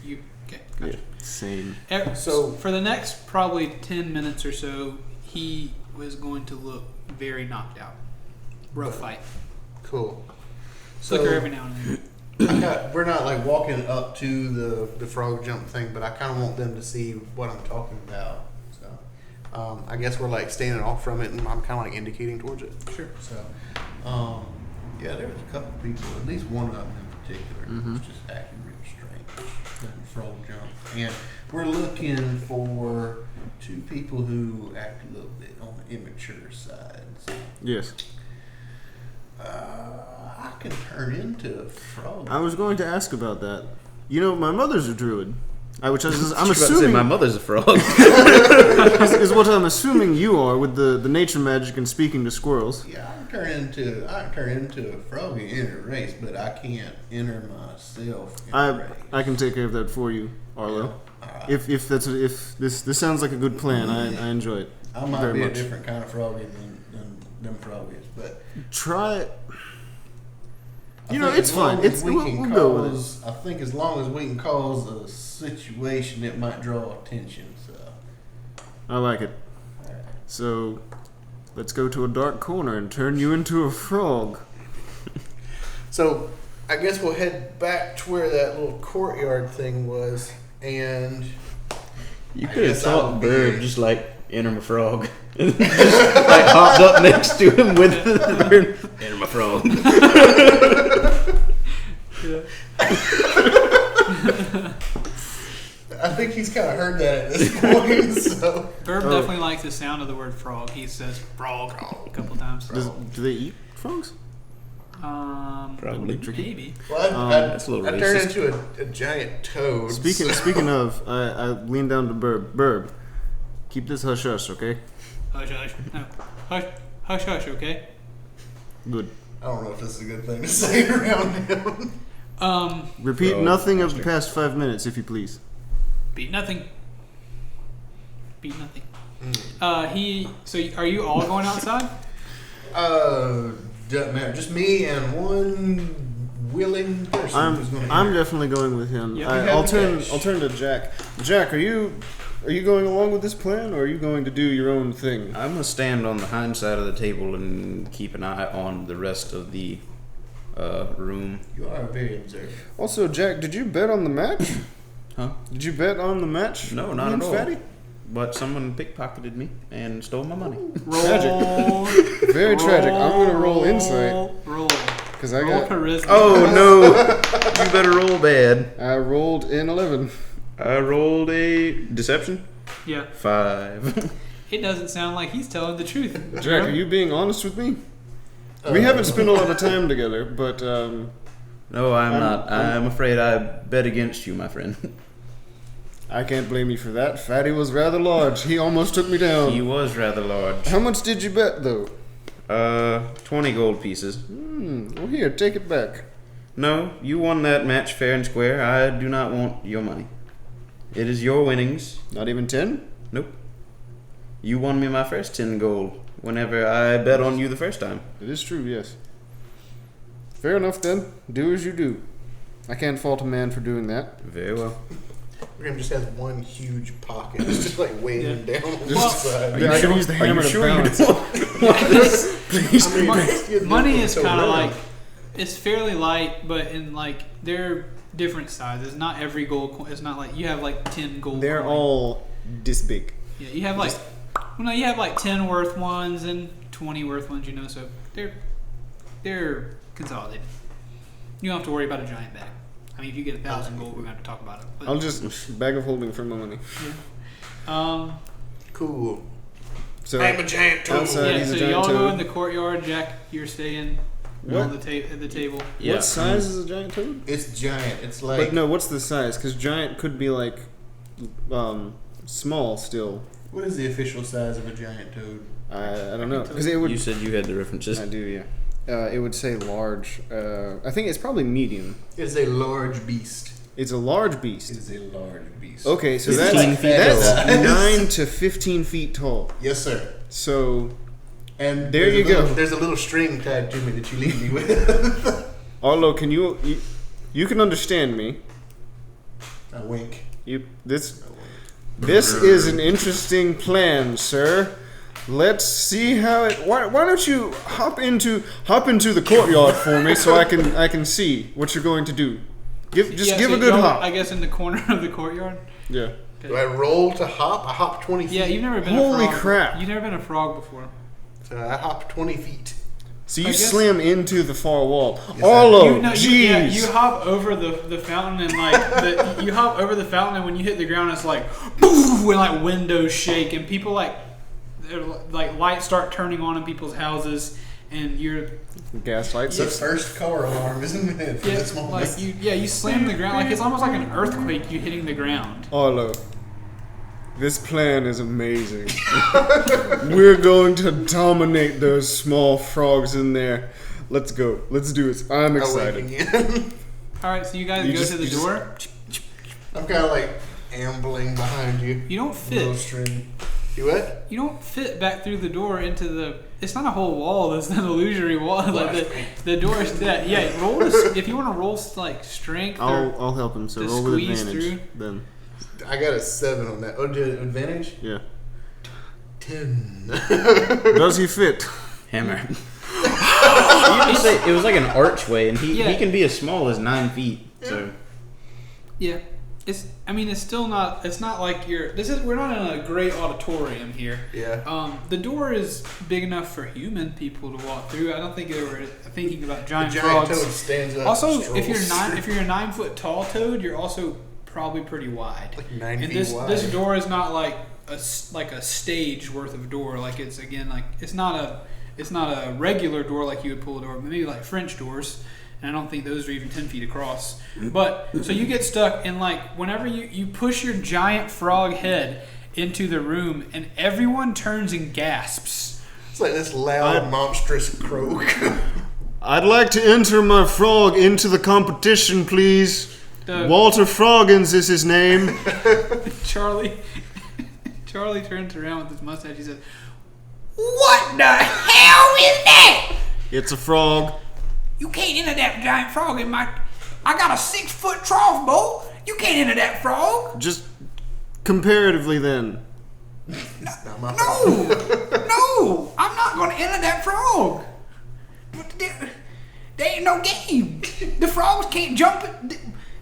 okay? Gotcha. Yeah, same. So for the next probably 10 minutes or so, he was going to look very knocked out. Rough fight. Cool. Flicker every now and then. We're not like walking up to the frog jump thing, but I kind of want them to see what I'm talking about. So I guess we're like standing off from it, and I'm kind of like indicating towards it. Sure. So yeah, there was a couple people, at least one of them in particular, was just acting real strange. The frog jump, and we're looking for 2 people who act a little bit on the immature side. So, Yes. I can turn into a frog. I was going to ask about that. You know, my mother's a druid. I'm I'm assuming assuming my mother's a frog. is what I'm assuming you are with the nature magic and speaking to squirrels. Yeah, I can turn into a frog and enter a race, but I can't enter myself in a race. I can take care of that for you, Arlo. Alright. If this sounds like a good plan, I enjoy it. I might very be much. a different kind of froggy than them froggies, but Try. I You know, think it's as long fine. as We'll go with it. I think as long as we can cause a situation that might draw attention. So I like it. So, let's go to a dark corner and turn you into a frog. So I guess we'll head back to where that little courtyard thing was, and You I could have guess I'll taught be- Burb just enter my frog. Just hopped up next to him with enter my frog. I think he's kind of heard that at this point. So Burb definitely likes the sound of the word frog. He says frog a couple times. Do they eat frogs? Probably. Maybe. well, That's a little I turned racist. into a giant toad. Speaking of, I lean down to Burb. Burb, keep this hush hush, okay? Hush, hush. No. Hush, hush, hush, okay? Good. I don't know if this is a good thing to say around him. Repeat Frog nothing of the monster. past 5 minutes, if you please. Beat nothing. Beat nothing. So are you all going outside? Doesn't matter. Just me and one willing person who's going to. I'm definitely going with him. Yeah. I'll turn to Jack. Jack, are you going along with this plan, or are you going to do your own thing? I'm gonna stand on the hind side of the table and keep an eye on the rest of the room. You are very observant. Also, Jack, did you bet on the match? Huh? Did you bet on the match? No, me not and at all. Fatty? But someone pickpocketed me and stole my money. Roll. Very tragic. I'm going to roll insight Roll. because I Roll got. charisma. Oh no! You better roll bad. I rolled in 11. I rolled a deception. Yeah. 5. It doesn't sound like he's telling the truth. Jack, are you being honest with me? We haven't spent a lot of time together, but No, I'm not. I'm afraid I bet against you, my friend. I can't blame you for that. Fatty was rather large. He almost took me down. He was rather large. How much did you bet, though? 20 gold pieces. Well, here, take it back. No, you won that match fair and square. I do not want your money. It is your winnings. Not even 10? Nope. You won me my first 10 gold whenever I bet on you the first time. It is true, yes. Fair enough, then. Do as you do. I can't fault a man for doing that. Very well. Graham just has one huge pocket. It's just like weighing down on the Well, side. I can use the hammer to balance. Please. I mean, Money is so kind of rare. like, it's fairly light, but in like they're different sizes. Not every gold coin. It's not like you have like 10 gold. They're coins. all this big. Yeah, you have like, well, no, you have like 10 worth ones and 20 worth ones. You know, so they're consolidated. You don't have to worry about a giant bag. I mean, if you get 1,000 gold, we're going to have to talk about it. But, I'll just bag of holding for my money. Cool. So I'm a giant toad. outside, Yeah, he's so a giant y'all go toad. in the courtyard. Jack, you're staying What? on at the table. Yeah. What size is a giant toad? It's giant. It's like But no, what's the size? Because giant could be like small still. what is the official size of a giant toad? I don't know. Because it would. You said you had the references. I do, yeah. It would say large. I think it's probably medium. It's a large beast. It's a large beast. It is a large beast. Okay, so 15 that's, feet that's tall. 9 to 15 feet tall. Yes, sir. So, And There you go. There's a little string tied to me that you leave me with. Arlo, can you can understand me? I wink. This is an interesting plan, sir. Let's see how it. Why don't you hop into the courtyard for me so I can see what you're going to do. Give So a good y'all, hop. I guess in the corner of the courtyard. Yeah. Do I roll to hop? I hop 20 feet. Yeah, you've never been Holy a frog. crap. You've never been a frog before. So I hop 20 feet. So I you guess- slam into the far wall. Yes, I- Arlo, You jeez. hop over the fountain and like you hop over the fountain and when you hit the ground it's like boof, when like windows shake and people like lights start turning on in people's houses and you're Gas lights. The first car alarm isn't it for this moment? like you slam the ground like it's almost like an earthquake you hitting the ground. Arlo, this plan is amazing. We're going to dominate those small frogs in there. Let's go. Let's do it. I'm I wink excited. again. All right, so you guys You go just- to the you just- door. I'm kind of like ambling behind you. You don't Little fit. string. You what? You don't fit back through the door into the. It's not a whole wall. It's not an illusory wall. Like the door is that. Yeah, roll if you want to roll like strength. Or, I'll help him. So to roll with squeeze advantage. through. Then I got a 7 on that. Oh, did advantage? yeah. 10. Does he fit? Hammer. You just say it was like an archway, and he Yeah. can be as small as 9 feet. So Yeah, it's. I mean, it's still not. It's not like you're. We're not in a great auditorium here. Yeah. The door is big enough for human people to walk through. I don't think they were thinking about The giant, giant frogs. toad stands up. Also, and if you're strolls. a 9 foot tall toad, you're also probably pretty wide. Like 9 And feet this wide. this door is not like a stage worth of door. Like it's again like it's not a regular door like you would pull a door. Maybe like French doors. And I don't think those are even 10 feet across. But so you get stuck and like whenever you push your giant frog head into the room and everyone turns and gasps. It's like this loud, monstrous croak. I'd like to enter my frog into the competition, please. Walter Froggins is his name. Charlie turns around with his mustache. He says, "What the hell is that? It's a frog. You can't enter that giant frog in my. I got a 6 foot trough bowl. You can't enter that frog. Just comparatively, then. It's not my No, I'm not going to enter that frog. There ain't no game. The frogs can't jump.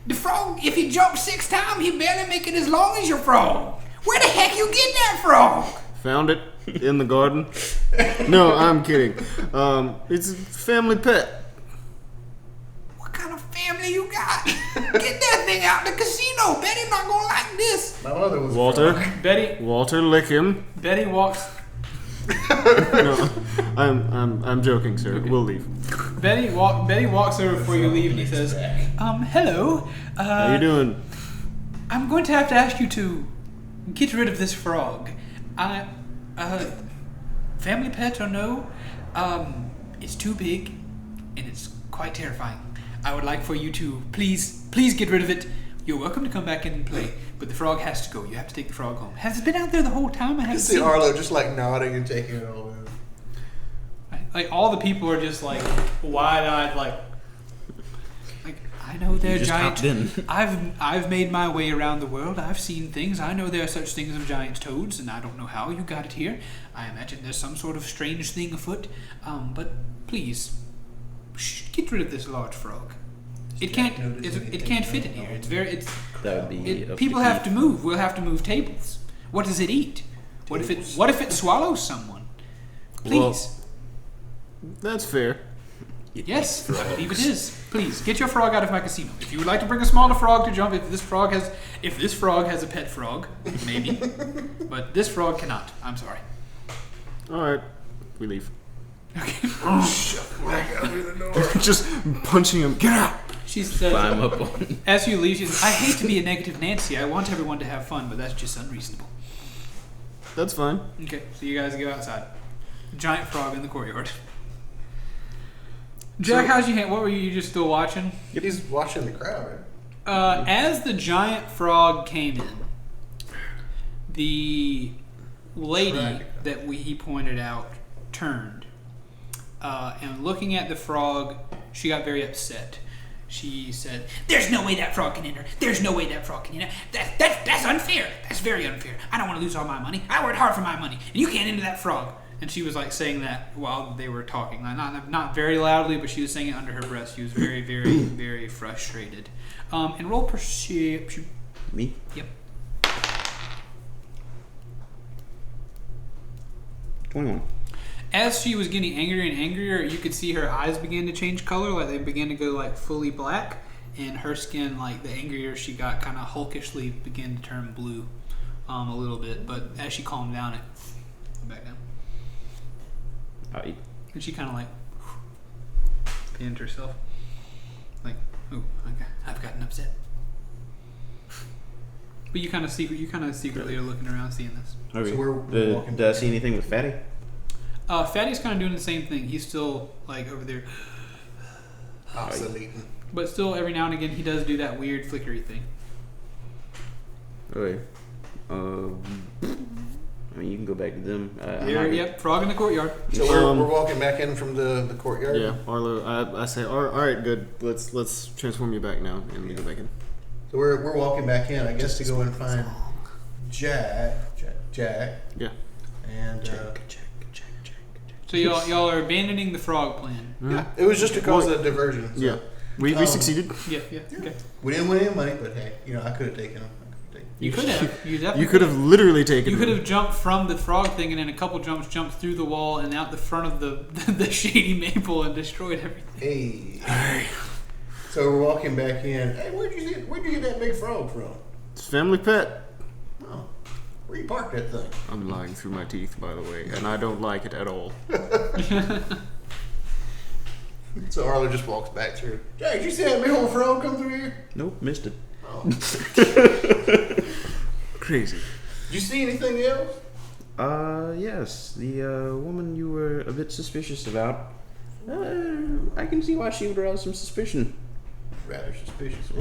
The frog, if he jumps 6 times, he barely make it as long as your frog. Where the heck you get that frog? Found it in the garden. No, I'm kidding. It's a family pet. What kind of family you got? Get that thing out the casino. Betty's not gonna like this. My mother was a Walter, frog. Walter, lick him. Betty walks. No, I'm joking, sir. We'll leave. Betty walks over before you leave, and he says, "Hello. How you doing? I'm going to have to ask you to get rid of this frog. Family pet or no, it's too big, and it's quite terrifying. I would like for you to please get rid of it. You're welcome to come back in and play, but the frog has to go. You have to take the frog home. Has it been out there the whole time? I You haven't see seen it. Arlo just like nodding and taking it all in. Like all the people are just like wide-eyed, like I know they're just giant. hopped in. I've made my way around the world. I've seen things. I know there are such things as giant toads, and I don't know how you got it here. I imagine there's some sort of strange thing afoot. But please, get rid of this large frog. It can't. It can't fit in here. that would be. People have to move. We'll have to move tables. What does it eat? What if it swallows someone? Please. Well, that's fair. Yes, I believe it is. Please get your frog out of my casino. If you would like to bring a smaller frog to jump, if this frog has a pet frog, maybe, but this frog cannot. I'm sorry. All right, we leave. Okay. Just punching him. Get out. She says, Climb up on. as you leave, she says, I hate to be a negative Nancy. I want everyone to have fun, but that's just unreasonable. That's fine. Okay, so you guys go outside. Giant frog in the courtyard. Jack, how's your hand? What were you just still watching? He's watching the crowd, right? As the giant frog came in, the lady that he pointed out turned. And looking at the frog, she got very upset. She said, "There's no way that frog can enter. There's no way that frog can enter. That's unfair. That's very unfair. I don't want to lose all my money. I worked hard for my money, and you can't enter that frog." And she was like saying that while they were talking, like not very loudly, but she was saying it under her breath. She was very, very, very frustrated. And roll perception. Me? Yep. 21. As she was getting angrier and angrier, you could see her eyes begin to change color, like they began to go like fully black, and her skin, like the angrier she got, kind of hulkishly began to turn blue, a little bit. But as she calmed down, it went back down, and she kind of like pinned herself, like, "Oh, okay, I've gotten upset." But you kind of secretly are looking around, seeing this. Okay. So we're walking Did I see anything with Fatty? Fatty's kind of doing the same thing. He's still like over there, oscillating. but still every now and again he does do that weird flickery thing. Okay. I mean, you can go back to them. Yep, frog in the courtyard. So we're walking back in from the courtyard. Yeah, Arlo. I say, all right, good. Let's transform you back now, and we go back in. So we're walking back in, I guess, to go and find Jack. Yeah. And So y'all are abandoning the frog plan. yeah, it was just to cause a diversion. So. Yeah. We succeeded. Yeah. Okay. We didn't win any money, but hey, I could have taken them. You could have. You definitely. You could have literally taken. You could have jumped from the frog thing, and in a couple jumps, jumped through the wall and out the front of the shady maple and destroyed everything. Hey. So we're walking back in. Hey, where'd you get that big frog from? It's family pet. Oh, where you parked that thing? I'm lying through my teeth, by the way, and I don't like it at all. So Arlo just walks back through. Jay, did you see that big old frog come through here? Nope, missed it. Oh. Crazy. Did you see anything else? Yes. The woman you were a bit suspicious about. I can see why she would arouse some suspicion. Rather suspicious.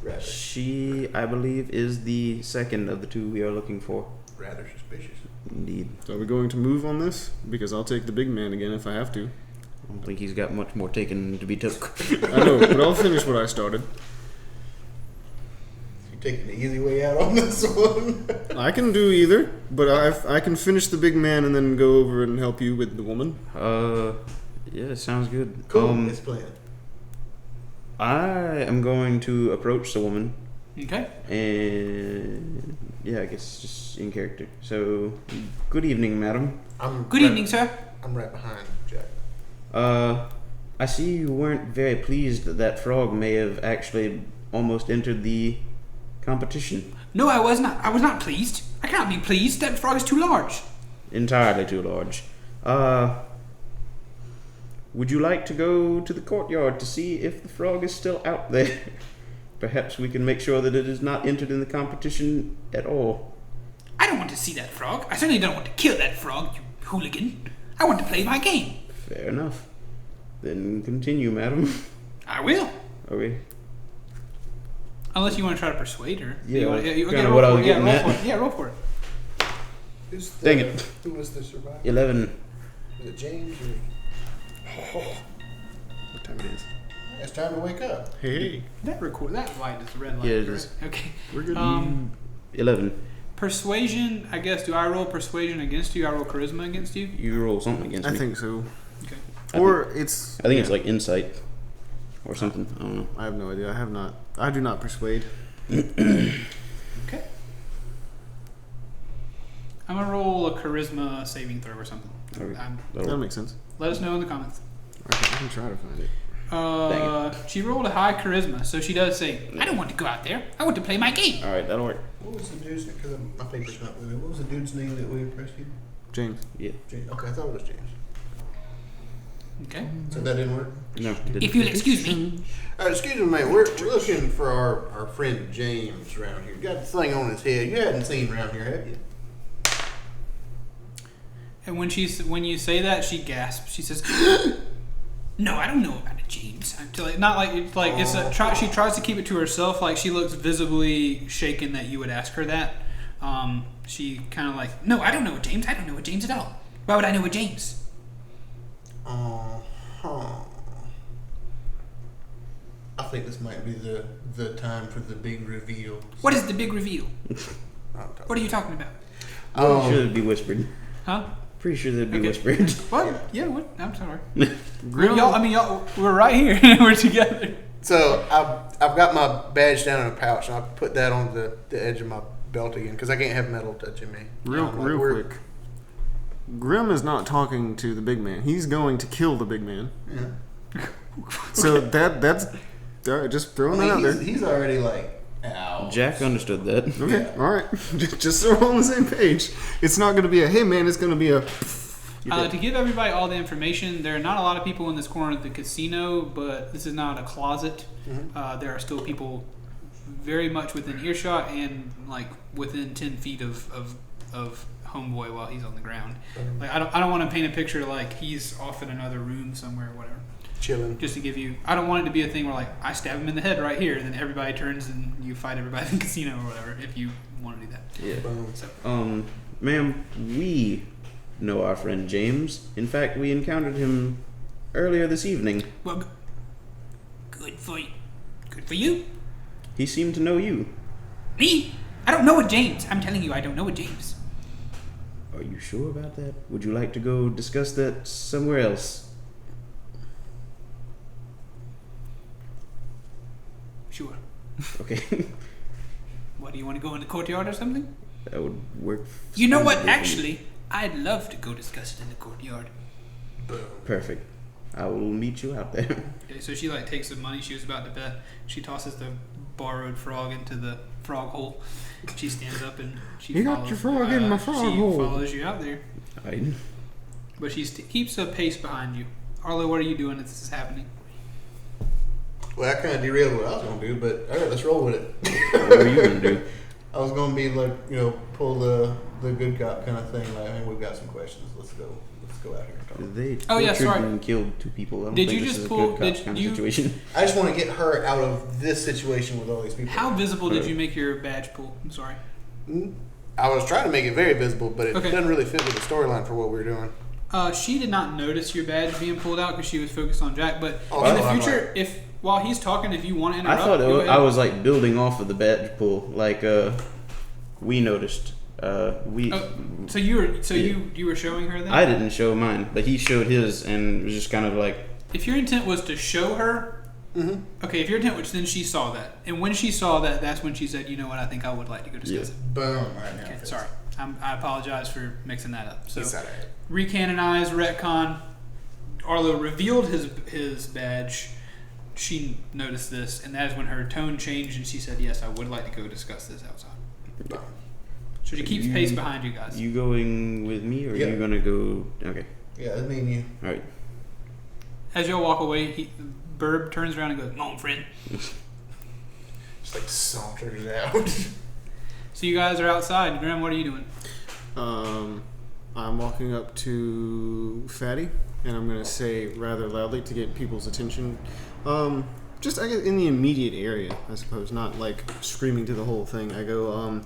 Rather. She, I believe, is the second of the two we are looking for. Rather suspicious. Indeed. So are we going to move on this? Because I'll take the big man again if I have to. I don't think he's got much more taken to be took. I know, but I'll finish what I started. You taking the easy way out on this one? I can do either, but I can finish the big man and then go over and help you with the woman. Yeah, sounds good. Cool. It's planned. I am going to approach the woman. Okay. And yeah, I guess just in character. So, good evening, madam. Good evening, sir. I'm right behind Jack. I see you weren't very pleased that frog may have actually almost entered the competition. No, I was not. I was not pleased. I cannot be pleased. That frog is too large. Entirely too large. Would you like to go to the courtyard to see if the frog is still out there? Perhaps we can make sure that it is not entered in the competition at all. I don't want to see that frog. I certainly don't want to kill that frog, you hooligan. I want to play my game. Fair enough. Then continue, madam. I will. Okay. Unless you want to try to persuade her. Yeah, You want to, kinda roll what I for was it. getting roll at. for it. Yeah, roll for it. Dang it. Who was the survivor? 11. Was it James or... What time it is? It's time to wake up. Hey. That light is the red light. Yeah, it right? is. Okay. We're good. 11. Persuasion, I guess. Do I roll persuasion against you? I roll charisma against you? You roll something against I me. think so. Okay. Or it's... I think it's like insight or something. I don't know. I have no idea. I do not persuade. Okay. I'm going to roll a charisma saving throw or something. Okay. That makes sense. Let us know in the comments. I can try to find it. She rolled a high charisma, so she does say, I don't want to go out there. I want to play my game. All right, that'll work. What was the dude's name? Because my paper's not with me. What was the dude's name that we rescued? James. Yeah. James. Okay, I thought it was James. Okay. So that didn't work? No. If you'll excuse me. Excuse me, man. We're looking for our friend James around here. Got the thing on his head. You hadn't seen around here, have you? And when you say that, she gasps. She says, "No, I don't know about it, James." Not like it's like it's a try. She tries to keep it to herself. Like she looks visibly shaken that you would ask her that. She kind of like, "No, I don't know a James. I don't know a James at all. Why would I know a James?" I think this might be the time for the big reveal. What is the big reveal? What are you talking about? Pretty sure it'd be whispered. Huh? Pretty sure that'd be whispered. What? Yeah. What? I'm sorry. y'all, we're right here. We're together. So I've got my badge down in a pouch, and I put that on the edge of my belt again because I can't have metal touching me. Real quick. Grim is not talking to the big man. He's going to kill the big man. Yeah. So that's just throwing that out there. He's already like, ow. Jack understood that. Okay, Yeah. all right. Just so we're on the same page. It's not going to be a hey man. It's going to be a. To give everybody all the information, there are not a lot of people in this corner of the casino, but this is not a closet. Mm-hmm. There are still people very much within earshot and like within 10 feet of Homeboy while he's on the ground. Like I don't want to paint a picture like he's off in another room somewhere or whatever. Chilling. Just to give you, I don't want it to be a thing where like I stab him in the head right here, and then everybody turns and you fight everybody in the casino or whatever. If you want to do that. Yeah. Boom. So, Ma'am, we know our friend James. In fact, we encountered him earlier this evening. well, good for you. Good for you. He seemed to know you. Me? I don't know a James. I'm telling you, I don't know a James. Are you sure about that? Would you like to go discuss that somewhere else? Sure. Okay. What, do you want to go in the courtyard or something? That would work. You know what? splendidly for me. Actually, I'd love to go discuss it in the courtyard. Boom. Perfect. I will meet you out there. Okay, so she like takes the money she was about to bet. She tosses the borrowed frog into the frog hole. She stands up and she You got follows, your frog in my frog she hole. follows you out there. I, But she keeps a pace behind you. Arlo, what are you doing as this is happening? Well, I kind of derailed what I was going to do, but all right, let's roll with it. what are you gonna do? I was going to be like, pull the good cop kind of thing. Like, hey, we've got some questions. Let's go out here and talk. They Oh, yeah, tortured sorry. and killed 2 people. I don't Did think you this just is a pull- good cop did kind you- of situation. I just want to get her out of this situation with all these people. How visible did you make your badge pull? I'm sorry. I was trying to make it very visible, but it Okay. doesn't really fit with the storyline for what we were doing. She did not notice your badge being pulled out because she was focused on Jack. But Oh, in the I'm future, while he's talking, if you want to I interrupt, thought go ahead. I was like building off of the badge pull. Like we noticed. We. So you were showing her that? I didn't show mine, but he showed his, and it was just kind of like. If your intent was to show her, okay. If your intent was, then she saw that, and when she saw that, that's when she said, "You know what? I think I would like to go discuss it." Boom! Right now. Okay, sorry. I apologize for mixing that up. So It's all right. recanonize, retcon. Arlo revealed his badge. She noticed this, and that is when her tone changed, and she said, "Yes, I would like to go discuss this outside." Boom. So she keeps pace behind you guys. You going with me, or Yeah. you gonna go? Okay. Yeah, I mean you. All right. As y'all walk away, Burb turns around and goes, "Come on, friend." Just like saunters out. So you guys are outside. Graham, what are you doing? I'm walking up to Fatty, and I'm going to say rather loudly to get people's attention. Just, I guess, in the immediate area, I suppose, not like screaming to the whole thing. I go,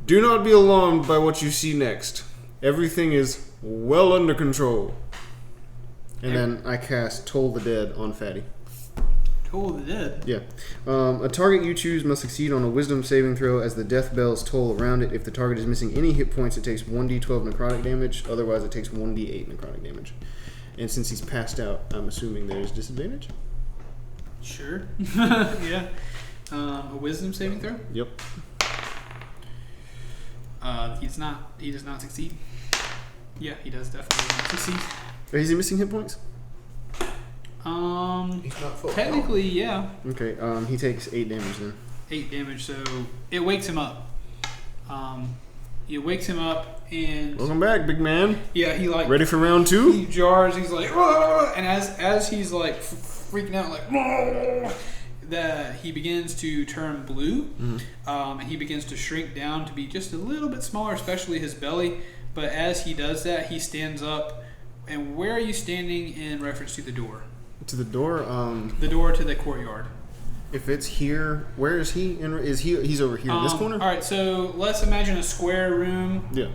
do not be alarmed by what you see next. Everything is well under control. And then I cast Toll the Dead on Fatty. Toll the Dead. Yeah. A target you choose must succeed on a wisdom saving throw as the death bells toll around it. If the target is missing any hit points, it takes 1d12 necrotic damage. Otherwise, it takes 1d8 necrotic damage. And since he's passed out, I'm assuming there's disadvantage? Sure. Yeah. A wisdom saving throw? Yep. He does not succeed. Yeah, he does definitely not succeed. Is he missing hit points? He's not full. Technically, yeah. Okay. He takes 8 damage then. 8 damage, so it wakes him up. It wakes him up, and Welcome back, big man. yeah, he like Ready for round 2? he jars. He's like, "Argh!" And as he's like freaking out, like, "Argh!" that he begins to turn blue, and he begins to shrink down to be just a little bit smaller, especially his belly. But as he does that, he stands up. And where are you standing in reference to the door? To the door. The door to the courtyard. If it's here, where is he? He's over here in this corner? All right, so let's imagine a square room. Yeah.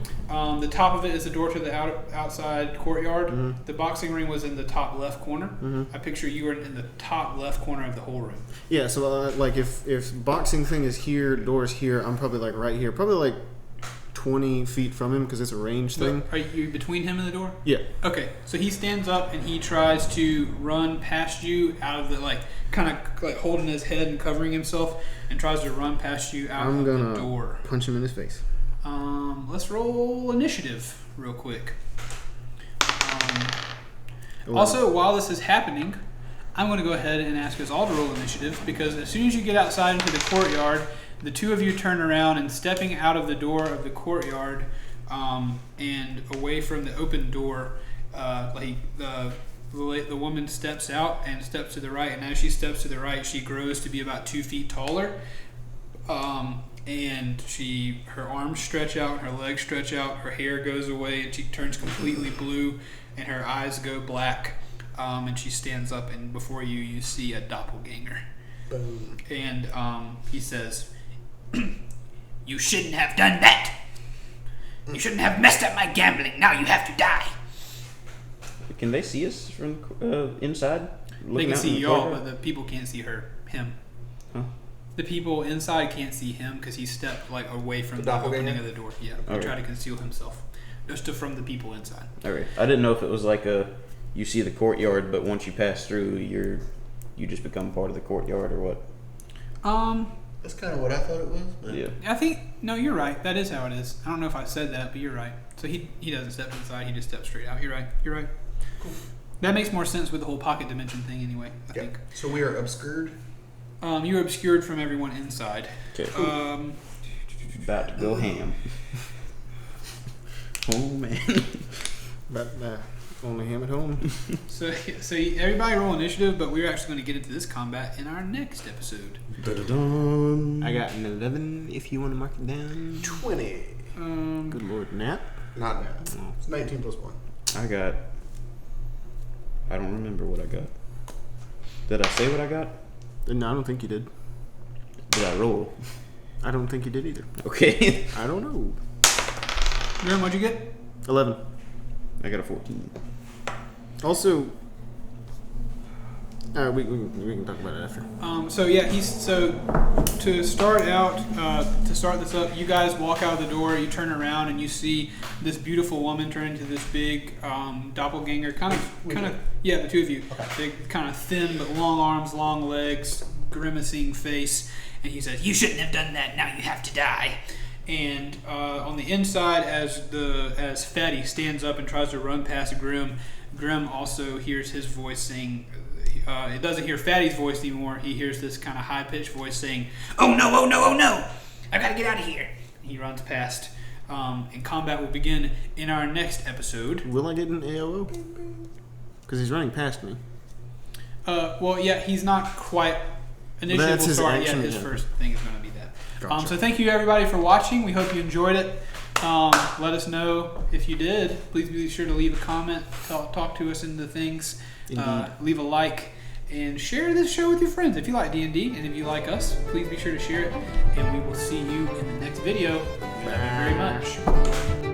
The top of it is the door to the outside courtyard. The boxing ring was in the top left corner. I picture you were in the top left corner of the whole room. Yeah, so like if boxing thing is here, door's here, I'm probably like right here. Probably like 20 feet from him because it's a range thing. Are you between him and the door? Yeah. Okay, so he stands up and he tries to run past you out of the, like, kind of like holding his head and covering himself, and tries to run past you out of the door. Punch him in his face. Let's roll initiative real quick. Also, while this is happening, I'm going to go ahead and ask us all to roll initiative, because as soon as you get outside into the courtyard, the two of you turn around, and stepping out of the door of the courtyard and away from the open door, like the woman steps out and steps to the right, and as she steps to the right, she grows to be about 2 feet taller, and her arms stretch out, her legs stretch out, her hair goes away, and she turns completely blue, and her eyes go black, and she stands up, and before you see a doppelganger. Boom. And he says, "You shouldn't have done that. You shouldn't have messed up my gambling. Now you have to die." Can they see us from inside? They can see y'all, but the people can't see him. Huh? The people inside can't see him because he stepped like away from the opening of the door. Yeah, he tried to conceal himself, just from the people inside. Okay, I didn't know if it was like you see the courtyard, but once you pass through, you just become part of the courtyard or what? That's kind of what I thought it was. But Yeah. I think no, you're right. That is how it is. I don't know if I said that, but you're right. So he doesn't step inside. He just steps straight out. You're right. You're right. Cool. That makes more sense with the whole pocket dimension thing, anyway. I think. So we are obscured. You are obscured from everyone inside. Okay. About to go ham. Oh man. But only him at home. So everybody roll initiative, but we're actually going to get into this combat in our next episode. Da-da-dum. I got an 11 if you want to mark it down. 20. Good lord, Nat? Not now. It's 19 plus 1. I don't remember what I got. Did I say what I got? No, I don't think you did. Did I roll? I don't think you did either. Okay. I don't know. Grim, what'd you get? 11. I got a 14. Also, we can talk about it after. To start this up, you guys walk out of the door, you turn around, and you see this beautiful woman turn into this big doppelganger, kind of, the two of you, big, kind of thin but long arms, long legs, grimacing face, and he says, "You shouldn't have done that. Now you have to die." And on the inside, as Fatty stands up and tries to run past Grim also hears his voice saying, it doesn't hear Fatty's voice anymore. He hears this kind of high-pitched voice saying, "Oh no, oh no, oh no! I gotta get out of here." He runs past, and combat will begin in our next episode. Will I get an AOO? Because he's running past me. Well, yeah, he's not quite. Initially, That's we'll start. action, His yeah. first thing is going to be that. Gotcha. So thank you everybody for watching. We hope you enjoyed it. Let us know if you did. Please be sure to leave a comment. Talk to us in the things. Leave a like and share this show with your friends if you like D&D, and if you like us, please be sure to share it. And we will see you in the next video. Thank you very much.